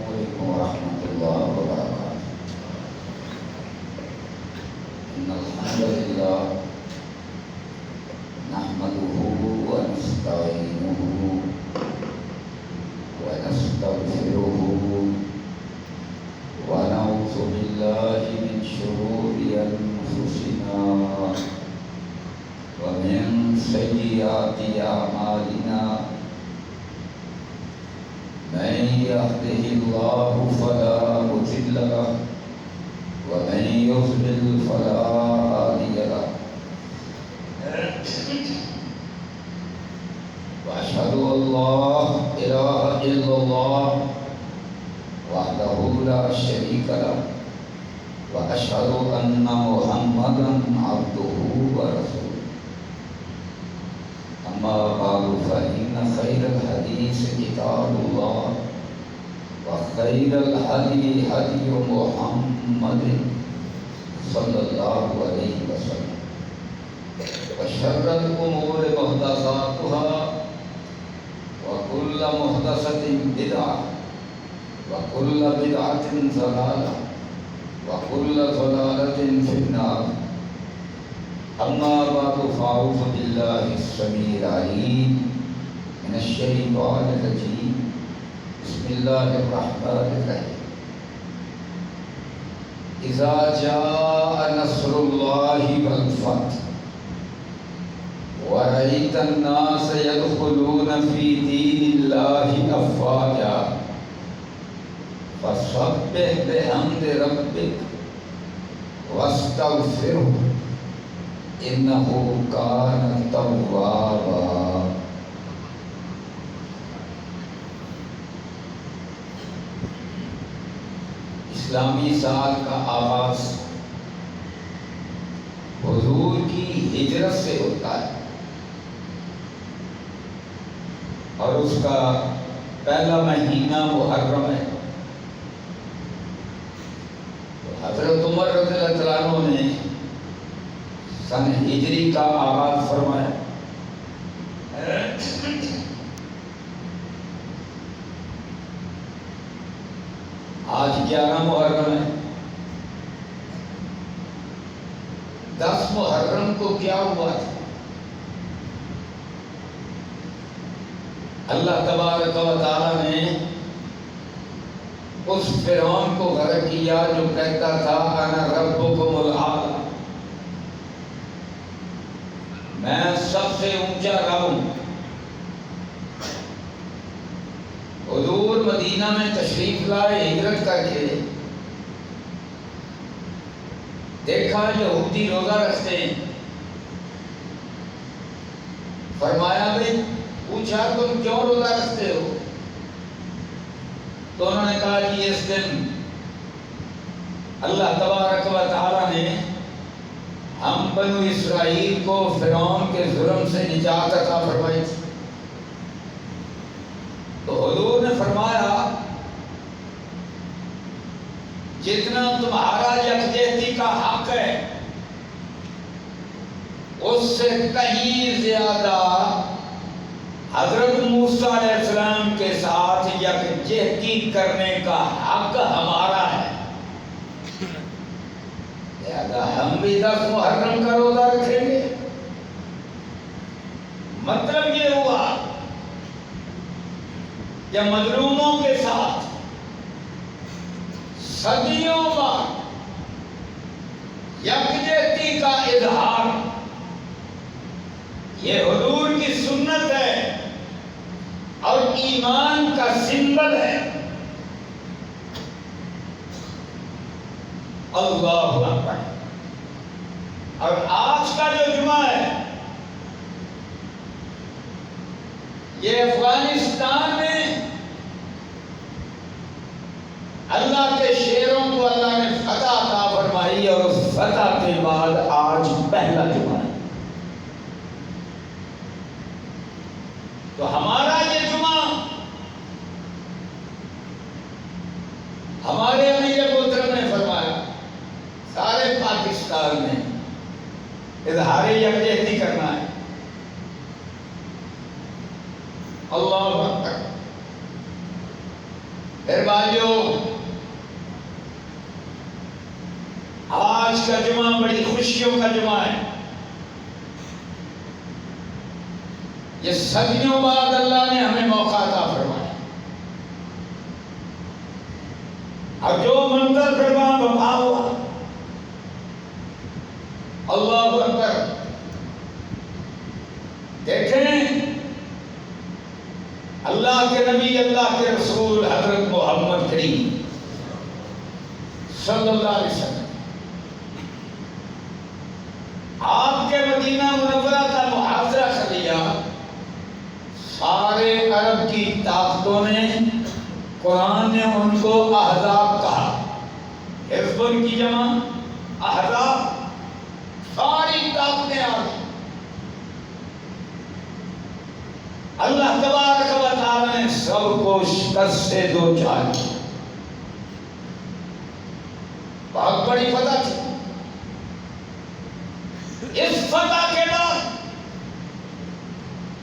عليكم ورحمة الله وبركاته. إن الحمد لله نحمده ونستعينه ونستغفره ونعوذ بالله من شرور أنفسنا ومن سيئات أعمالنا. من يهده الله فلا مضل له ومن يضلل فلا هادي له. وأشهد أن لا إله إلا الله وحده لا شريك له وأشهد أن محمدا عبده ورسوله. أما بعد فإن خير الحديث كتاب الله وخير الهدي هدي محمد صلى الله عليه وسلم وشر الأمور محدثاتها وكل محدثة بدعة وكل بدعة ضلالة وكل ضلالة في النار. أما بعد فأعوذ بالله السميع العليم من الشيطان الرجيم. بسم الله الرحمن الرحيم. إذا جاء نصر الله والفتح ورأيت الناس يدخلون في دين الله أفواجا فسبح بحمد ربك واستغفره إنه كان توابا. اسلامی سال کا آغاز حضور کی ہجرت سے ہوتا ہے اور اس کا پہلا مہینہ محرم ہے. حضرت عمر رضی اللہ عنہ نے سن ہجری کا آغاز فرمایا. آج 11 محرم ہے. 10 محرم کو کیا ہوا تھا؟ اللہ تبارک و تعالی نے اس فرعون کو غرق کیا جو کہتا تھا انا ربکم الاعلی، میں سب سے اونچا رب ہوں. حضور مدینہ میں تشریف لائے ہجرت کر کے. دیکھا یہودی روزہ رکھتے ہیں. فرمایا بھائی پوچھا تم کیوں روزہ رکھتے ہو؟ تو انہوں نے کہا کہ اس دن اللہ تبارک و تعالی نے ہم بنو اسرائیل کو فرعون کے ظلم سے نجات عطا فرمائی تھی. تو حضور نے فرمایا جتنا تمہارا یکجہتی کا حق ہے اس سے کہیں زیادہ حضرت موسیٰ علیہ السلام کے ساتھ یکجہتی کرنے کا حق ہمارا ہے. لہذا ہم بھی 10 محرم کا روزہ رکھیں گے. مطلب یہ ہوا کہ مظلوموں کے ساتھ صدیوں بعد یکجہتی کا اظہار یہ حضور کی سنت ہے اور ایمان کا سمبل ہے. اللہ اکبر. اور آج کا جو جمعہ ہے یہ افغانستان میں اللہ کے شیروں کو اللہ نے فتح عطا فرمائی اور اس فتح کے بعد آج پہلا جمعہ ہے. تو ہمارا یہ جمعہ ہمارے امیر محترم نے فرمایا سارے پاکستان میں اظہار یکجہتی کرنا ہے. اللہ اکبر. پھر بھائیو، آج کا جمعہ بڑی خوشیوں کا جمعہ ہے. یہ صدیوں بعد اللہ نے ہمیں موقع عطا فرمایا، اور جو منظر پھر وہاں بپا ہوا، اللہ اکبر. دیکھیں اللہ کے نبی، اللہ کے رسول حضرت محمد کریم صلی اللہ علیہ وسلم، آپ کے مدینہ منورہ کا محاصرہ کر لیا. سارے عرب کی طاقتوں نے، قرآن نے ان کو احزاب کہا. حزب کی جمع احزاب. ساری طاقتیں آ گئی. اللہ تبارک و تعالی نے سب کو شکست سے دو چار کی. بہت بڑی فتح تھی. اس فتح کے بعد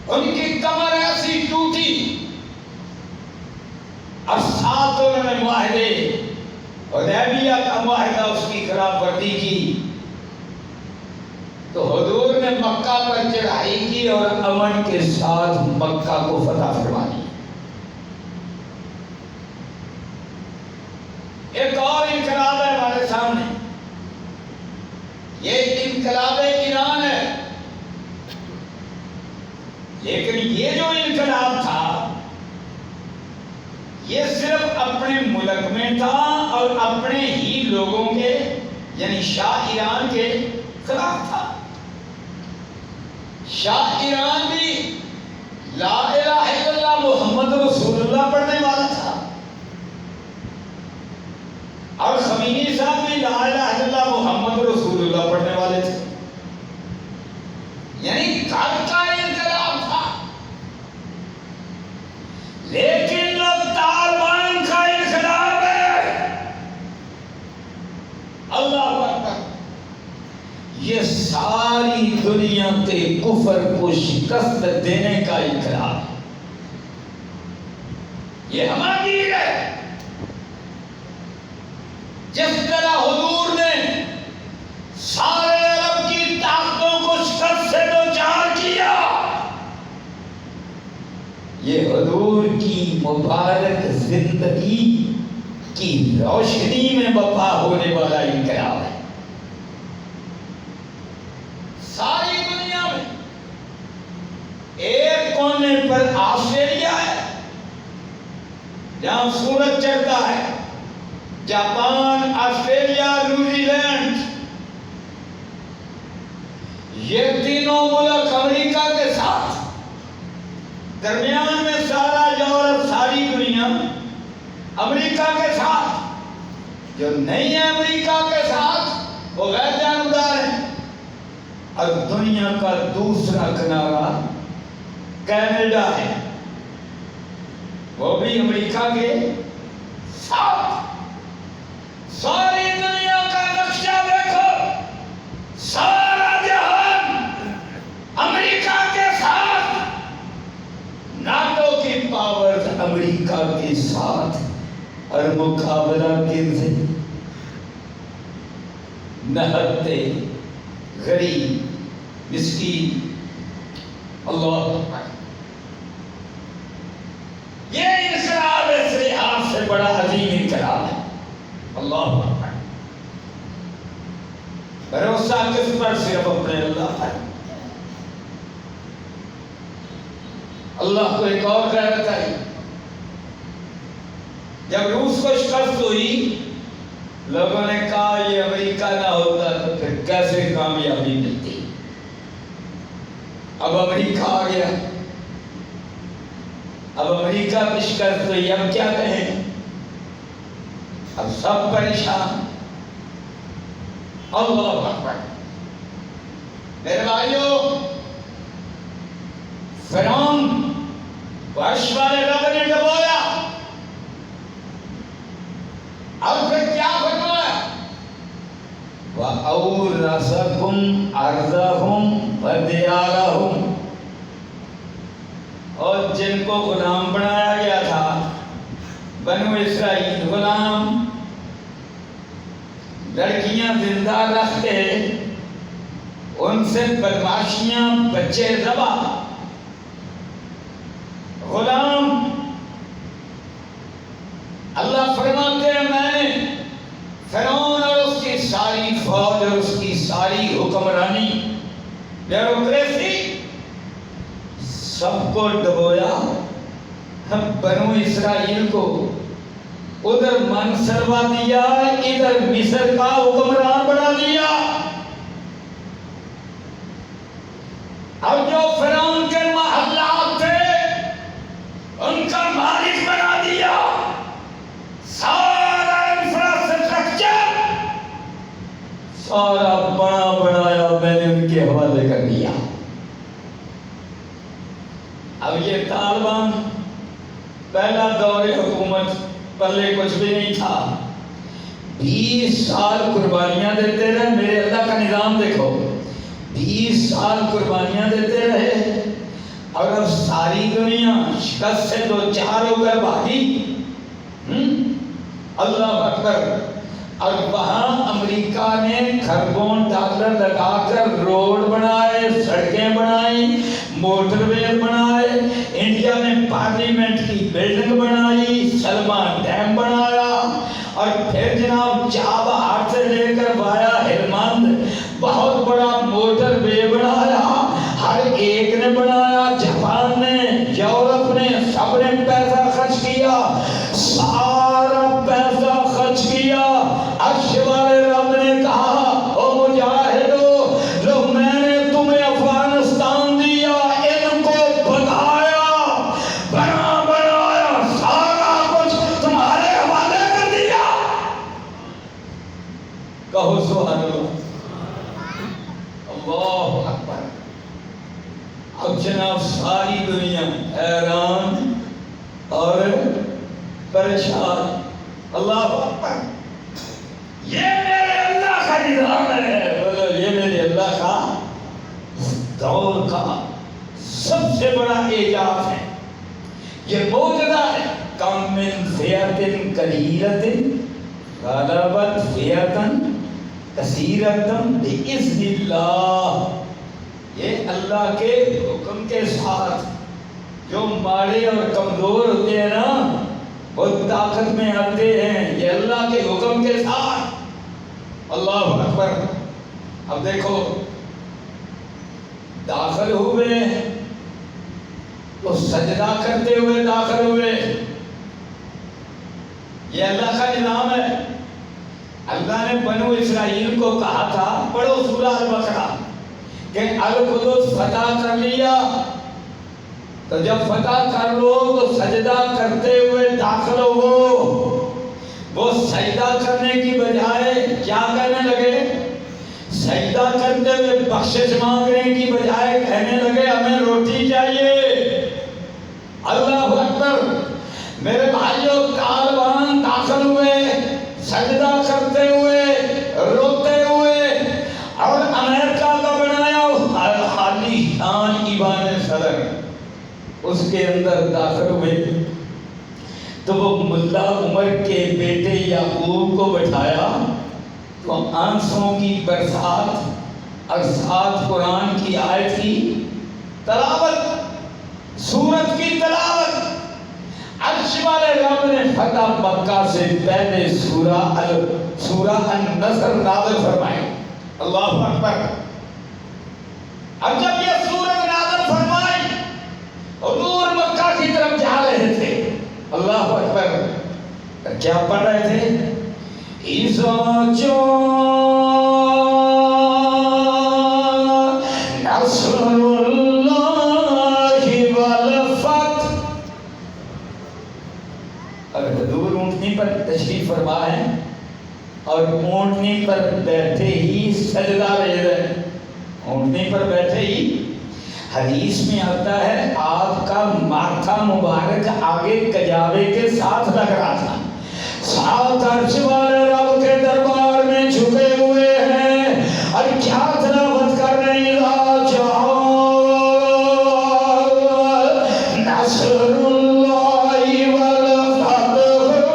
ان کی کمر ایسی ٹوٹی، اور ساتھ انہوں نے معاہدے، حدیبیہ کا معاہدہ، اس کی خلاف ورزی کی. تو حضور نے مکہ پر چڑھائی کی اور امن کے ساتھ مکہ کو فتح فرما دی. ایک اور انقلاب ہے ہمارے سامنے، یہ انقلاب ایران ہے. لیکن یہ جو انقلاب تھا، یہ صرف اپنے ملک میں تھا اور اپنے ہی لوگوں کے، یعنی شاہ ایران کے خلاف تھا. شاہ ایران بھی لا الہ الا اللہ محمد رسول اللہ پڑھنے والا تھا، اور خمینی صاحب بھی لا الہ الا اللہ محمد رسول اللہ پڑھنے والے تھے. یعنی گھر کا انقلاب تھا. لیکن اب طالبان کا انقلاب ہے. اللہ اکبر. یہ ساری دنیا کے کفر کو شکست دینے کا انقلاب ہے. یہ ہماری ہے. جس طرح حضور نے سارے عرب کی طاقتوں کو شکست سے دو چار کیا، یہ حضور کی مبارک زندگی کی روشنی میں برپا ہونے والا انقلاب ہے. ساری دنیا میں ایک کونے پر آسٹریلیا ہے جہاں سورج چڑھتا ہے، جاپان، آسٹریلیا، نیوزی لینڈ، یہ تینوں ملک امریکہ کے ساتھ، درمیان میں سارا یورپ، ساری دنیا امریکہ کے ساتھ. جو نہیں ہے امریکہ کے ساتھ وہ غیر جانبدار ہے. اور دنیا کا دوسرا کنارہ کینیڈا ہے، وہ بھی امریکہ کے ساتھ. ساری دنیا کا نقشہ دیکھو، سارا جہان امریکہ کے ساتھ، ناٹو کی پاور امریکہ کے ساتھ، اور مقابلہ کن سے؟ نہتے، غریب، مسکین. اللہ اکبر. یہ انقلاب اس لحاظ سے بڑا عظیم انقلاب ہے. اللہ اکبر. بھروسہ کس پر؟ صرف اپنے اللہ پر. اللہ کو ایک اور غیرت آئی. جب روس کو شکست ہوئی، لوگوں نے کہا یہ امریکہ نہ ہوتا تو پھر کیسے کامیابی ملتی. اب امریکہ آ گیا، اب امریکہ کی شکست ہوئی، اب کیا کہیں؟ اب سب پریشان. اللہ اکبر. میرے بھائیوں، فرعون عرش والے رب نے ڈبویا، اب پھر کیا فرمایا؟ وَأَوْرَثَكُمْ أَرْضَهُمْ وَدِيَارَهُمْ. اور جن کو غلام بنایا گیا تھا، بنو اسرائیل غلام لڑکیاں زندہ رکھ کے ان سے بدماشیاں بچے ذبح غلام اللہ فرماتے ہیں میں نے فرعون اور اس کی ساری فوج اور اس کی ساری حکمرانی بیوروکریسی سب کو ڈبویا. ہم بنو اسرائیل کو ادھر منصروا دیا, ادھر مصر کا حکمران بنا دیا. اب جو فرعون کے محلات تھے ان کا مالک بنا دیا. سارا انفراسٹرکچر سارا بنا بنایا میں نے ان کے حوالے کر دیا. اب یہ طالبان پہلا دور حکومت پہلے کچھ بھی نہیں تھا. 20 سال قربانیاں دیتے رہے. میرے اللہ کا نظام دیکھو, 20 سال قربانیاں دیتے رہے اور اب ساری دنیا شکست سے دو چار ہو کر بھاگی. اللہ اکبر. اور وہاں امریکہ نے کھربوں ڈالر لگا کر روڈ بنائے, سڑکیں بنائی, موٹر وے بنائے. انڈیا نے پارلیمنٹ کی بلڈنگ بنائی, سلمان ڈیم بنایا, اور پھر جناب چابہار سے لے کر وایا ہلمند بہت بڑا موٹر وے بنایا. ہر ایک نے بنایا, جاپان نے, یورپ نے, سب نے پیسہ خرچ کیا, سارا پیسہ خرچ کیا. عرش والے رب نے کہا او مجاہدو, جو میں نے تمہیں افغانستان دیا ان کو بتایا, بنا بنایا سارا کچھ تمہارے حوالے کر دیا. کہو سبحان اللہ. اللہ اکبر. اب جناب ساری دنیا حیران اور پریشان. اللہ اکبر. یہ میرے اللہ کا نظام ہے. بولو یہ میرے اللہ کا دور کا سب سے بڑا اعجاز ہے. یہ معجزہ ہے. کم من فئۃ قلیلۃ غلبت فئۃ کثیرۃ بإذن اللہ. یہ اللہ کے حکم کے ساتھ جو ماڑے اور کمزور ہوتے ہیں نا وہ طاقت میں آتے ہیں. یہ اللہ کے حکم کے ساتھ. اللہ اکبر. اب دیکھو داخل ہوئے تو سجدہ کرتے ہوئے داخل ہوئے. یہ اللہ کا نظام ہے. اللہ نے بنو اسرائیل کو کہا تھا, پڑھو سورہ البقرہ, کہ القدس فتح کر لیا, تو جب فتح کر لو تو سجدہ کرتے ہوئے داخل ہو. وہ سجدہ کرنے کی بجائے کیا کہنے لگے؟ سجدہ کرتے ہوئے بخشش مانگنے کی بجائے کہنے لگے ہمیں روٹی چاہیے. اللہ اکبر. میرے بھائیوں, طالبان داخل ہوئے سجدہ کرتے ہوئے, روتے ہوئے, اور امریکہ کا بنایا عالی شان ایوان صدر اس کے اندر داخل ہوئے. تو وہ ملا عمر کے بیٹے یعقوب کو بٹھایا تو آنسوں کی برسات اور ساتھ قرآن کی آیت کی تلاوت, سورت کی تلاوت. عرش والے رب نے فتح مکہ سے پہلے سورہ النصر نازل فرمائی. اللہ اکبر. اب جب یہ سورت نازل فرمائی حضور مکہ کی طرف جا رہے تھے. اللہ اکبر. کیا پڑھ رہے تھے؟ اِذَا جَاءَ نَصْرُ اللَّهِ وَالْفَتْحُ. اور حضور اونٹنی پر تشریف فرما ہے اور اونٹنی پر بیٹھے ہی سجدہ رہ رہے. اونٹنی پر بیٹھے ہی حدیث میں آتا ہے آپ کا ماتھا مبارک آگے کجاوے کے ساتھ لگ رہا تھا. ساتھ عرش والے رب کے دربار میں جھکے ہوئے ہیں اور کیا تلاوت کر رہے ہیں؟ نصر اللہ والفتح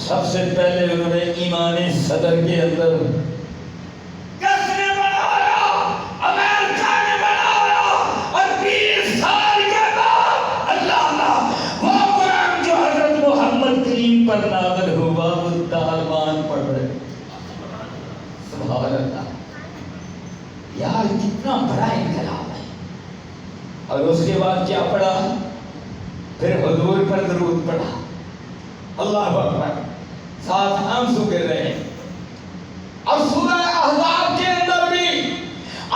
سب سے پہلے انہوں نے ایمان صدر کے اندر کس نے بنایا؟ امریکہ نے بنایا، اور 20 سال کے بعد اللہ وہ قرآن جو حضرت محمد کریم پر نازل ہوا وہ طالبان پڑھ رہے. سبحان اللہ. یار کتنا بڑا انقلاب ہے. اور اس کے بعد کیا پڑھا؟ پھر حضور پر درود پڑھا. اللہ اکبر. ساتھ آنسو گر رہے ہیں. اور سورہ احزاب کے اندر بھی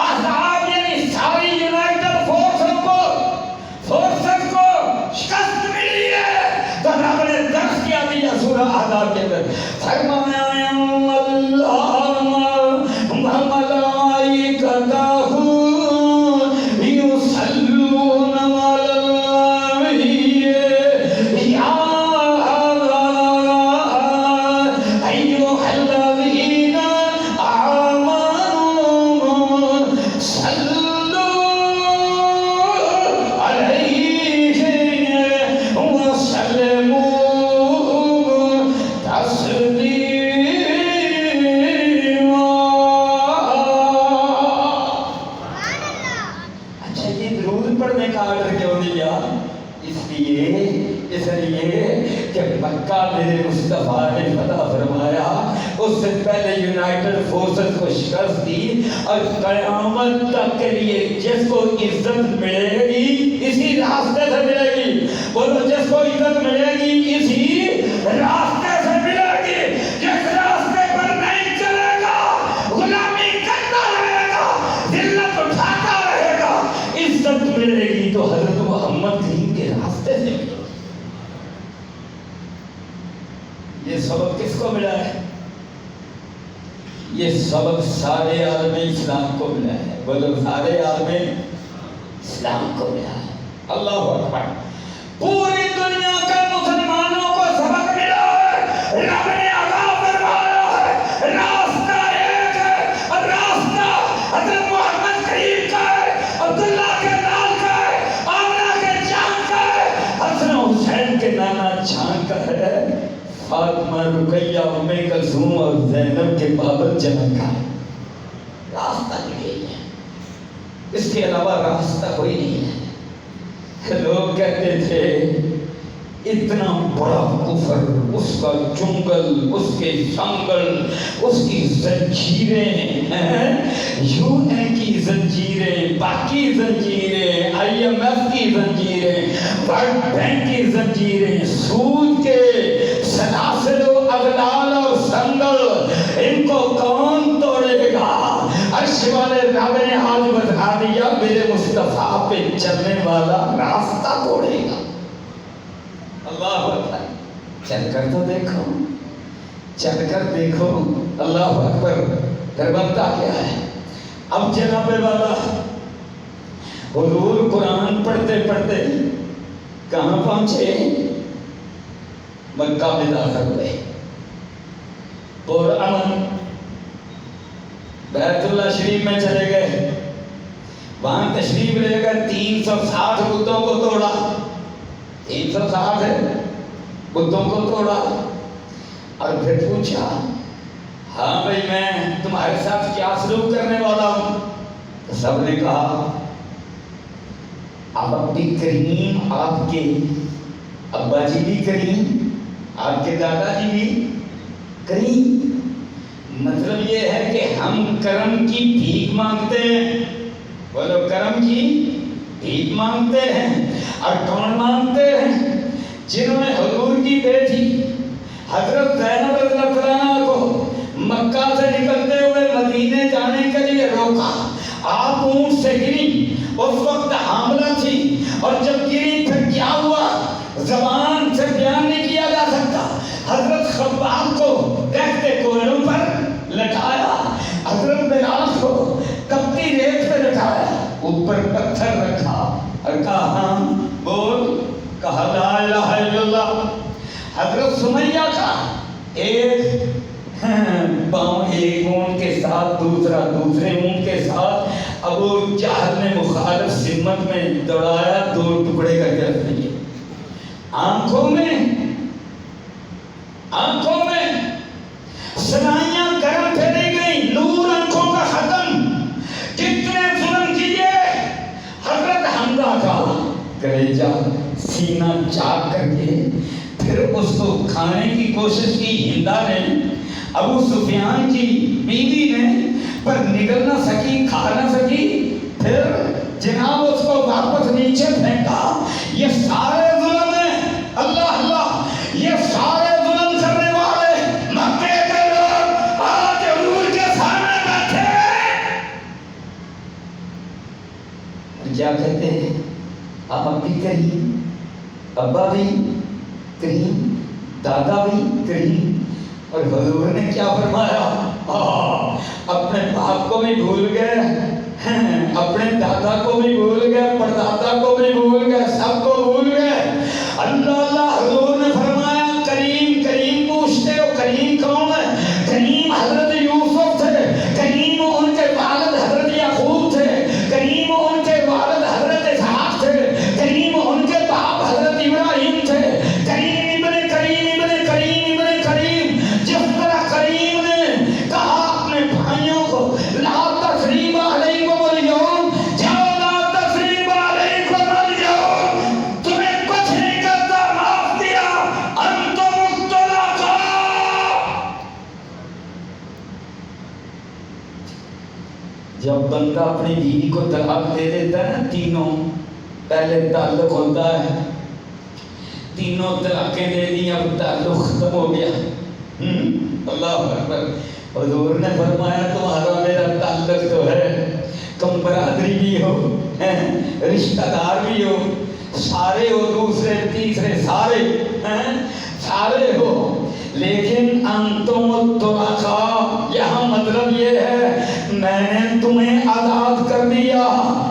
احزاب یعنی ساری یونائٹڈ فورسز کو شکست ملی ہے. تو رب نے درس کیا دیا سورہ احزاب کے اندر. فرمایا میرے مصطفیٰ نے فتح فرمایا. اس سے پہلے یونائٹڈ فورسز کو شکست دی. اور قیامت تک کے لیے جس کو عزت ملے گی اسی راستے سے ملے گی. بولو جس کو عزت ملے گی اسی راستے سے ملے گی. جس راستے پر نہیں چلے گا غلامی کرتا رہے گا، ذلت اٹھاتا رہے گا، عزت ملے گی تو حضرت محمد کریم کے راستے سے ملے گی. یہ سبق کس کو ملا ہے؟ یہ سبق سارے عالم اسلام کو ملا ہے. بولو سارے عالم اسلام کو ملا ہے. اللہ اکبر. پوری دنیا کے مسلمانوں کو سبق ملا ہے. رب نے عطا فرمایا ہے. راستہ ایک ہے اور راستہ حضرت محمد کریم کا ہے، عبداللہ کے نام کا ہے، آمنہ کے جان کا ہے، حسن حسین کے نانا جان کا ہے، فاطمہ، رقیہ، ام کلثوم اور زینب کے بابر جنم کا ہے. راستہ یہی ہے، اس کے علاوہ راستہ کوئی نہیں ہے. لوگ کہتے تھے اتنا بڑا کفر، اس کا جنگل، اس کے سنگل، اس کی زنجیریں، یو این کی زنجیریں، باقی زنجیریں، آئی ایم ایف کی زنجیریں، ورلڈ بینک کی زنجیریں، سود کے سلاسل و اغلال اور سنگل، ان کو کون توڑے گا؟ عرش والے رب نے آج بتا دیا میرے مصطفیٰ پہ چلنے والا راستہ توڑے گا. اللہ اکبر. چل کر تو دیکھو، چل کر دیکھو. اللہ اکبر. پھر بنتا کیا ہے؟ اب جناب والا حضور قرآن پڑھتے پڑھتے کہاں پہنچے؟ مکہ میں داخل ہوئے. پرامن بیت اللہ شریف میں چلے گئے. وہاں تشریف لے کر 360 بتوں کو توڑا. 360 بتوں کو توڑا. اور پھر پوچھا ہاں بھائی میں تمہارے ساتھ کیا سلوک کرنے والا ہوں؟ تو سب نے کہا آپ بھی کریم، آپ کے ابا جی بھی کریم، آپ کے دادا جی بھی کریم. مطلب یہ ہے کہ ہم کرم کی بھیک مانگتے ہیں. بولو کرم کی بھیک مانگتے ہیں. اور کون مانگتے ہیں؟ جنہوں نے حضور کی بیٹی حضرت زینب رضی اللہ عنہ کو مکہ سے نکلتے ہوئے مدینے جانے کے لیے روکا. آپ اونٹ سے گری، اس وقت حاملہ تھی. اور جب گری پھر کیا ہوا زبان سے بیان نہیں کیا جا سکتا. حضرت خباب کو دیکھتے کوئلوں پر لٹایا, حضرت بلال کو تپتی ریت پہ لٹایا, اوپر پتھر رکھا اور کہا ہاں بول, کہا لا الہ الا اللہ. حضرت سمیہ کا ایک پاؤں ایک اونٹ کے ساتھ دوسرا دوسرے اونٹ کے ساتھ ابو جہل نے مخالف سمت میں دوڑایا, 2 ٹکڑے کر کے رکھ دیے. آنکھوں میں سنائیاں گرم پھیلی گئی, نور آنکھوں کا ختم. کتنے ظلم کیے. حضرت حمزہ کا کلیجہ سینہ چاک کر کے پھر اس کو کھانے کی کوشش کی ہندا نے, ابو سفیان کی بیوی نے, پر نگل نہ سکی, کھا نہ سکی. پھر جناب اس کو واپس نیچے پھینکا. یہ سارے ظلم ہیں. اللہ اللہ, یہ سارے ظلم کرنے والے مکے کے لوگ آج حضور کے سامنے بیٹھے کیا کہتے ہیں, آپ بھی کریم, ابا بھی کریم, دادا بھی کریم. اور حضور نے کیا فرمایا, اپنے باپ کو بھی بھول گئے, اپنے دادا کو بھی بھول گئے, پردادا کو بھی بھول گئے, سب کو بھول گئے. اللہ اللہ. حضور نے فرمایا کریم کریم پوچھتے ہو, کریم کون ہے؟ کریم حضرت یوسف تھے, کریم ان کے والد حضرت یعقوب تھے, کریم ان کے والد حضرت اسحاق تھے, کریم ان کے باپ حضرت ابراہیم تھے. کریم ابن کریم ابن کریم ابن کریم. جس طرح کریم نے کہا اپنے بھائیوں کو لا تثریب علیکم اليوم, جاؤ لا تثریب علیکم اليوم, تمہیں کچھ نہیں کرتا, معاف دیا, انتم الطلقاء. جب بندہ اپنی بیوی کو طلاق دے دیتا ہے نا, تینوں پہلے تعلق ہوتا ہے, تینوں طلاقیں دے دی, اب تعلق ختم ہو گیا. اللہ اکبر. حضور نے فرمایا تمہارا میرا تعلق تو ہے, تم برادری بھی ہو, رشتہ دار بھی ہو, سارے ہو, دوسرے تیسرے سارے ہو, لیکن انتم الطلقاء, یہاں مطلب یہ ہے میں نے تمہیں آزاد کر دیا.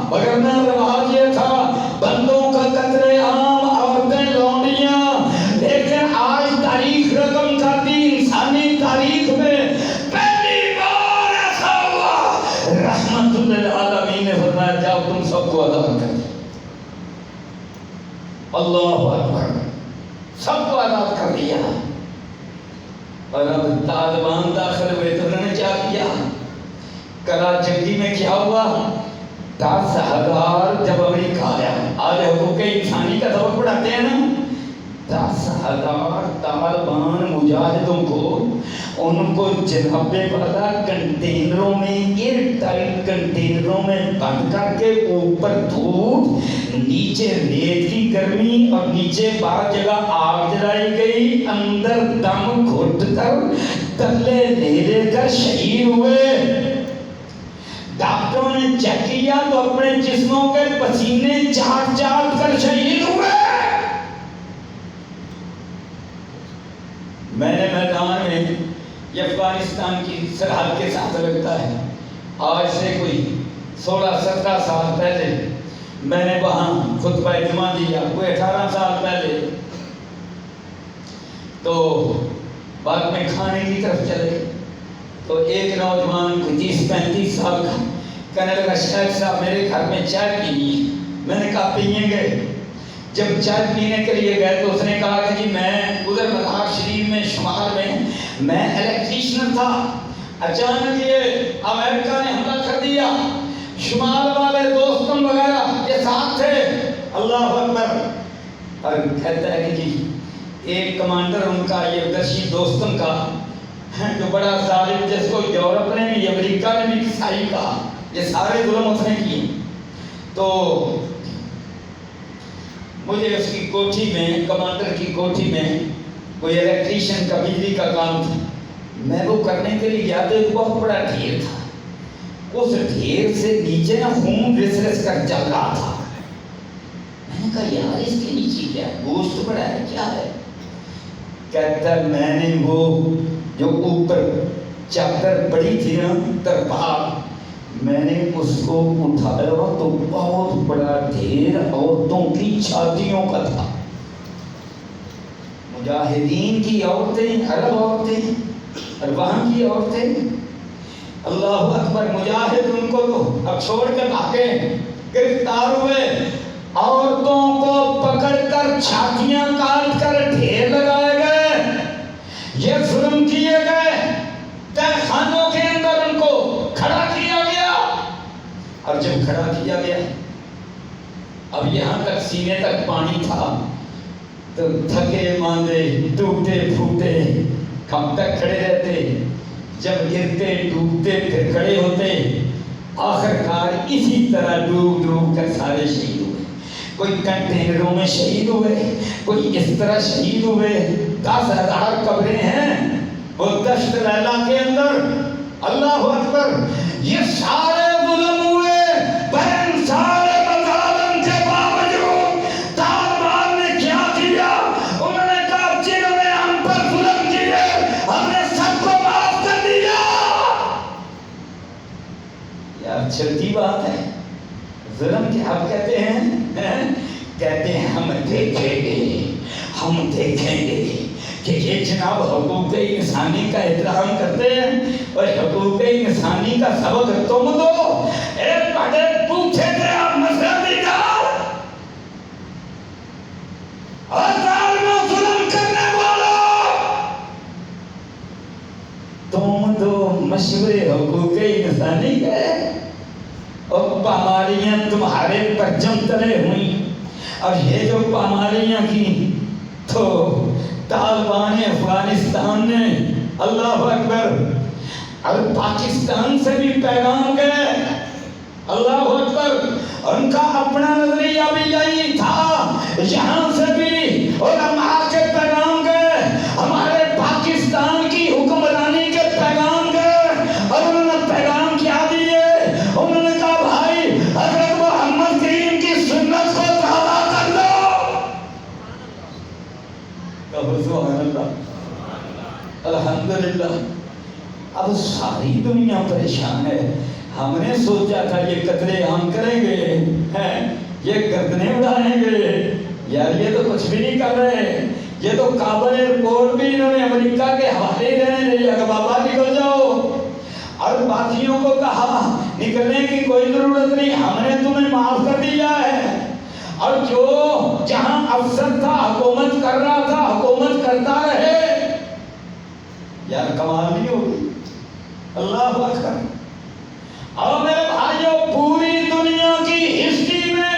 وگرنہ رواج یہ تھا بندوں کا قتل عام, عورتیں لونڈیاں, لیکن آج تاریخ رقم کرتی, انسانی تاریخ میں پہلی بار ایسا ہوا. رحمت للعالمین نے فرمایا جاؤ تم سب کو آزاد کر دیا. اللہ اکبر, سب کو آزاد کر دیا. اور اب طالبان داخل ہوئے تو انہوں نے کیا کیا, کلا جنگی میں کیا ہوا, 10,000 جب امریکہ آیا, آج حقوق انسانی کا سبق پڑھاتے ہیں نا, 10,000 طالبان مجاہدوں کو, ان کو جناب والا کنٹینروں میں, ایئر ٹائٹ کنٹینروں میں بند کر کے, اوپر دھوپ, نیچے ریت کی گرمی, اور نیچے بعض جگہ آگ جلائی گئی, اندر دم گھٹ کر تلے لے کر شہید ہوئے. ڈاکٹروں نے چیک کیا تو اپنے جسموں کے پسینے چاٹ چاٹ کر شہید ہوئے. میں نے میدان میں, یہ افغانستان کی سرحد کے ساتھ لگتا ہے, آج سے کوئی 16-17 سال پہلے میں نے وہاں خطبہ جمعہ دیا, کوئی 18 سال پہلے. تو بعد میں کھانے کی طرف چلے تو ایک نوجوان 30-35 سال کا کہنے لگا شیخ صاحب میرے گھر میں چائے پینی ہے. میں نے کہا پیئیں گے. جب چائے پینے کے لیے گئے تو اس نے کہا کہ جی میں ادھر مزار شریف میں شمال میں الیکٹریشین تھا, اچانک یہ امریکہ نے حملہ کر دیا, شمال والے دوستم وغیرہ یہ ساتھ تھے. اللہ اکبر. اور کہتا ہے کہ جی ایک کمانڈر ان کا, یہ درشی دوستم کا, جو بڑا ظالم, جس کو یورپ نے بھی امریکہ نے بھی عیسائی کہا, یہ سارے ظلم اس نے کیے. تو مجھے اس کی کوٹھی میں, کمانڈر کی کوٹھی میں کوئی الیکٹریشین کا بجلی کا کام تھا, میں وہ کرنے کے لیے گیا تو ایک بہت بڑا ڈھیر تھا, اس ڈھیر سے نیچے نا خون رس رس کر چل رہا تھا. میں نے بھائی اس کے نیچے کیا ہے؟ گوشت پڑا ہے کیا ہے؟ کہتا ہے میں نے وہ جو اوپر چادر پڑی تھی نا ترپال، میں نے اس کو اٹھایا تو بہت بڑا ڈھیر عورتوں کی چھاتیوں کا تھا، مجاہدین کی عورتیں، عرب عورتیں اور وہاں کی عورتیں، اللہ اکبر، مجاہد ان کو تو اب چھوڑ کے بھاگے، گرفتار ہوئے، عورتوں کو پکڑ کر چھاتیاں کاٹ کر ڈھیر لگائے گئے، یہ ظلم کیے گئے، تہ خانوں کے اندر ان کو کھڑا کیا گیا، اور جب کھڑا کیا گیا اب یہاں تک سینے تک پانی تھا، تو تھکے ماندے ٹوٹے پھوٹے کب تک کھڑے رہتے، جب گرتے ڈوبتے پھر کھڑے ہوتے، آخر کار اسی طرح ڈوب ڈوب کر سارے شہید ہوئے، کوئی کنٹینروں میں شہید ہوئے، کوئی اس طرح شہید ہوئے، 10,000 قبریں ہیں وہ دشت لیلا کے اندر، اللہ اکبر، یہ سارے ظلم ہوئے، بہن سارے مظالم کے باوجود طالبان نے کیا کیا؟ انہوں نے کہا جنہوں نے ہم پر ظلم کیے ہم نے سب کو معاف کر دیا۔ یار چھوٹی بات ہے، ظلم کے ہم کہتے ہیں کہتے ہیں ہم دیکھیں گے، ہم دیکھیں گے کہ یہ جناب حقوق انسانی کا احترام کرتے ہیں، اور حقوق انسانی کا سبق تم دو، ایک بڑے پوچھے تھے آپ مسئلہ دیدار اور ظالموں ظلم کرنے والوں، تم دو مشورے حقوق انسانی کے، اور پامالیاں تمہارے پرچم تلے ہوئیں، اور یہ جو پامالیاں کی تو طالبان افغانستان نے، اللہ اکبر، اور پاکستان سے بھی پیغام گئے، اللہ اکبر، ان کا اپنا نظریہ بھی یہی تھا، یہاں سے بھی علماء کے پیغام گئے، ہمارے پاکستان کی حکمرانی کے پیغام گئے، اور انہوں نے پیغام کیا دیے؟ انہوں نے کہا بھائی حضرت محمد کریم کی سنت کو تازہ کر لو۔ سبحان اللہ، الحمدللہ۔ اب ساری دنیا پریشان ہے، ہم نے سوچا تھا یہ قتل عام کریں گے، یہ گردنیں اڑائیں گے، یار یہ تو کچھ بھی نہیں کر رہے، یہ تو کابل ایئرپورٹ بھی انہوں نے امریکہ کے حوالے رہنے دیا کہ بابا نکل جاؤ، اور باقیوں کو کہا نکلنے کی کوئی ضرورت نہیں، ہم نے تمہیں معاف کر دیا ہے، اور جو جہاں افسر تھا حکومت کر رہا تھا حکومت کرتا رہے۔ یار کمال نہیں ہوگی، اللہ اکبر۔ اور میرے بھائیوں، پوری دنیا کی ہسٹری میں،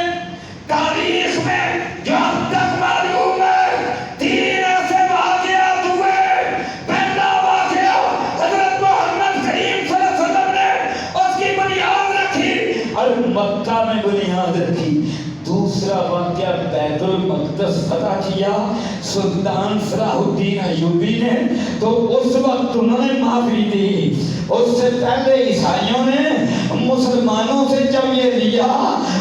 تاریخ میں جو اب تک معلوم ہے، 3 ایسے واقعات ہوئے۔ پہلا واقعہ حضرت محمد کریم صلی اللہ علیہ وسلم نے اس کی بنیاد رکھی اور مکہ میں بنیاد رکھی۔ دوسرا واقعہ بیت المقدس فتح کیا سلطان صلاح الدین ایوبی نے، تو اس وقت انہوں نے معافی دی۔ اس سے پہلے عیسائیوں نے مسلمانوں سے جب یہ لیا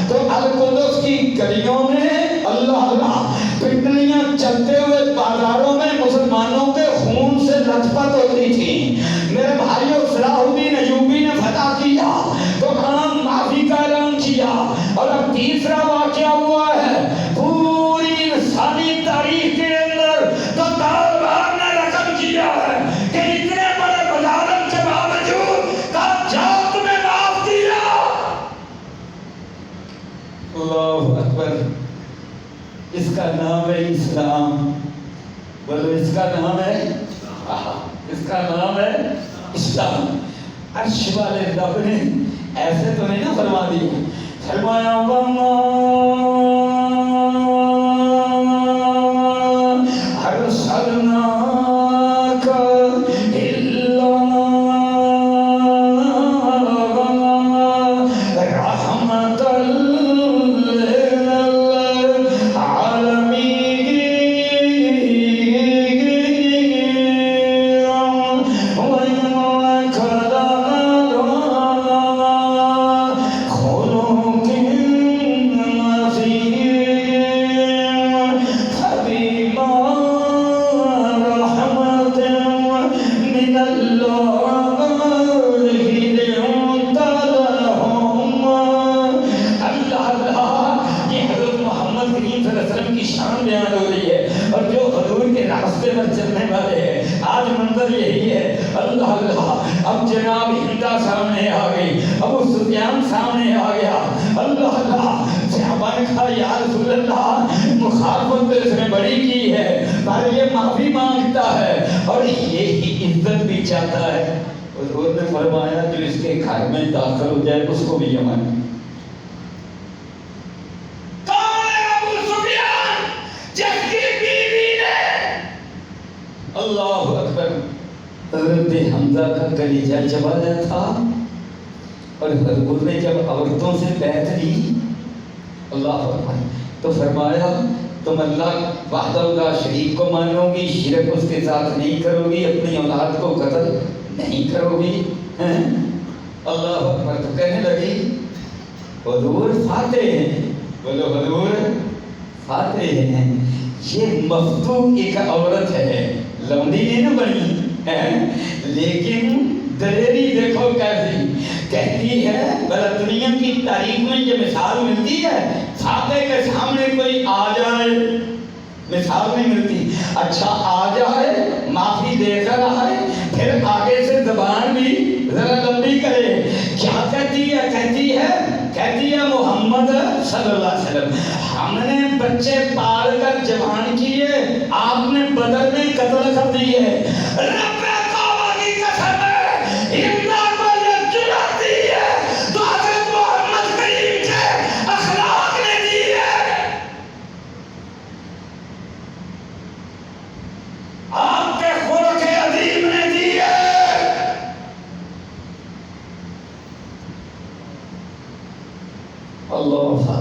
تو القدس کی گلیوں میں اللہ اللہ پٹنیاں چلتے ہوئے بازاروں میں مسلمانوں کے خون سے لت پت ہوتی تھی۔ میرے بھائیوں، صلاح الدین ایوبی نے فتح کیا تو عام معافی کا اعلان کیا۔ اور اب تیسرا واقعہ ہوا ہے پوری انسانی تاریخ کے اندر تو طالبان نے رقم کیا ہے کہ اتنے بڑے مظالم کے باوجود جاؤ تمہیں معاف کیا۔ اللہ اکبر۔ اس کا نام ہے اسلام، بولو اس کا نام ہے، اس کا نام ہے اسلام۔ عرش والے رب نے ایسے تو نہیں نا فرما دیا، فرمایا وَمَا أَرْسَلْنَاكَ إِلَّا رَحْمَةً لِلْعَالَمِينَ شان بیان ہو رہی ہے، اور جو حضور کے راستے پر چلنے والے ہیں آج منظر یہی ہے۔ اللہ اللہ، اب جناب ہندا سامنے آ گئی، ابو سفیان سامنے آ گیا، اللہ اللہ، صحابہ نے کہا یا رسول اللہ مخالفت تو اس نے بڑی کی ہے پر یہ معافی مانگتا ہے اور یہی عزت بھی چاہتا ہے۔ حضور نے فرمایا جو اس کے گھر میں داخل ہو جائے اس کو بھی یمن۔ کون ہے ابو سفیان جس کی بیوی نے اللہ اکبر حضرت حمزہ کا کلیجہ چبایا تھا، اور حضور نے جب عورتوں سے بیعت لی اللہ اکبر تو فرمایا تم اللہ وحدہ لا شریک کو مانو گی، شرک اس کے ساتھ نہیں کرو گی، اپنی اولاد کو قتل نہیں کرو گی، اللہ اکبر۔ تو کہنے لگی حضور فاتح ہیں، بولو حضور فاتح ہیں۔ یہ مفتون ایک عورت ہے، لمبی نہیں نہ بنی لیکن دلیری دیکھو کیسی، کہتی ہے بھلا دنیا کی تاریخ میں یہ مثال ملتی ہے فاتح کے سامنے کوئی آ جائے، مثال نہیں ملتی، اچھا آ جائے معافی دے کر آئے پھر آگے سے زبان بھی ذرا لمبی کرے، کیا کہتی ہے کہتی ہے محمد صلی اللہ علیہ وسلم ہم نے بچے پال کر جوان کیے، آپ نے بدر میں قتل کر دیے، رب کعبہ کی قسم ہے امداد کو یہ جرأت دی ہے تو حضرت محمد کریم کے اخلاق نے دی ہے، آپ کے خلق عظیم نے دی ہے۔ اللہ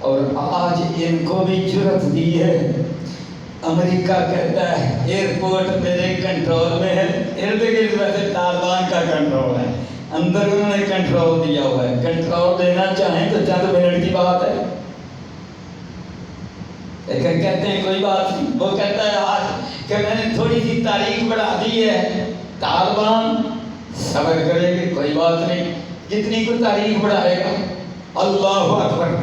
اور آج ان کو بھی جرأت دی ہے۔ امریکہ کہتا ہے ایئرپورٹ میرے کنٹرول میں ہے، ارد گرد ویسے طالبان کا کنٹرول ہے، اندر انہوں نے کنٹرول دیا ہوا ہے، کنٹرول دینا چاہیں تو چند منٹ کی بات ہے، لیکن کہتے ہیں کوئی بات نہیں۔ وہ کہتا ہے آج کہ میں نے تھوڑی سی تاریخ بڑھا دی ہے، طالبان صبر کرے گی کوئی بات نہیں، جتنی کو تاریخ بڑھائے گا، اللہ اکبر۔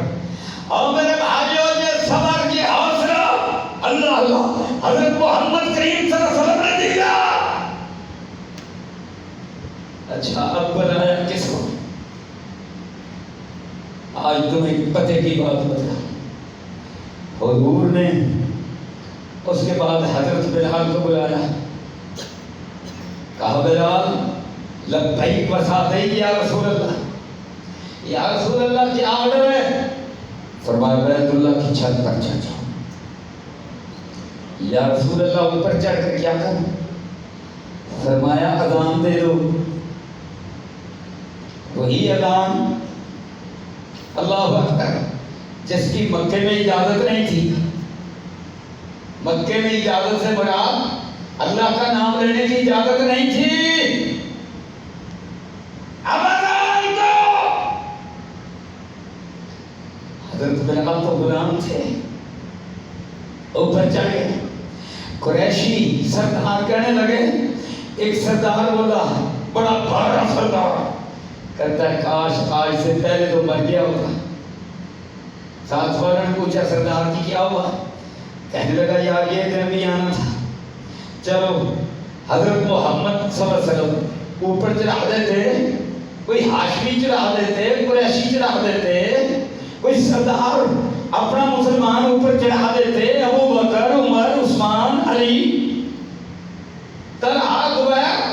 اور میرے بھائیوں یہ صبر کی حوصلہ اللہ اللہ حضرت محمد کریم صلی اللہ علیہ وسلم نے دیا۔ اچھا اب بنایا کس کو؟ آج تمہیں پتے کی بات بتا، حضور نے اس کے بعد حضرت بلال کو بلایا، کہا بلال لبیک و سعدیک یا رسول اللہ، یا رسول اللہ کیا آرڈر ہے؟ فرمایا بیت اللہ کی چھت پر چڑھ جاؤ۔ یا رسول اللہ اوپر چڑھ کر کیا کروں؟ فرمایا اذان دے دو، وہی اذان اللہ اکبر جس کی مکے میں اجازت نہیں تھی، مکے میں اجازت سے مراد اللہ کا نام لینے کی اجازت نہیں تھی، اب اذان دو۔ حضرت بلال تو غلام تھے، اوپر چڑھ گئے، قریشی سردار کہنے لگے، ایک سردار بولا بڑا بڑا سردار کہتا ہے کاش آج سے پہلے تو مر گیا ہوتا۔ ساتھ والوں نے پوچھا سردار کی کیا ہوا؟ کہنے لگا یار یہ دن بھی آنا تھا، چلو حضرت محمد صلی اللہ علیہ وسلم اوپر چڑھا دیتے، کوئی ہاشمی چڑھا دیتے، قریشی چڑھا دیتے، کوئی سردار اپنا مسلمان اوپر چڑھا دیتے، ابو بکر عمر عثمان علی طلحہ زبیر،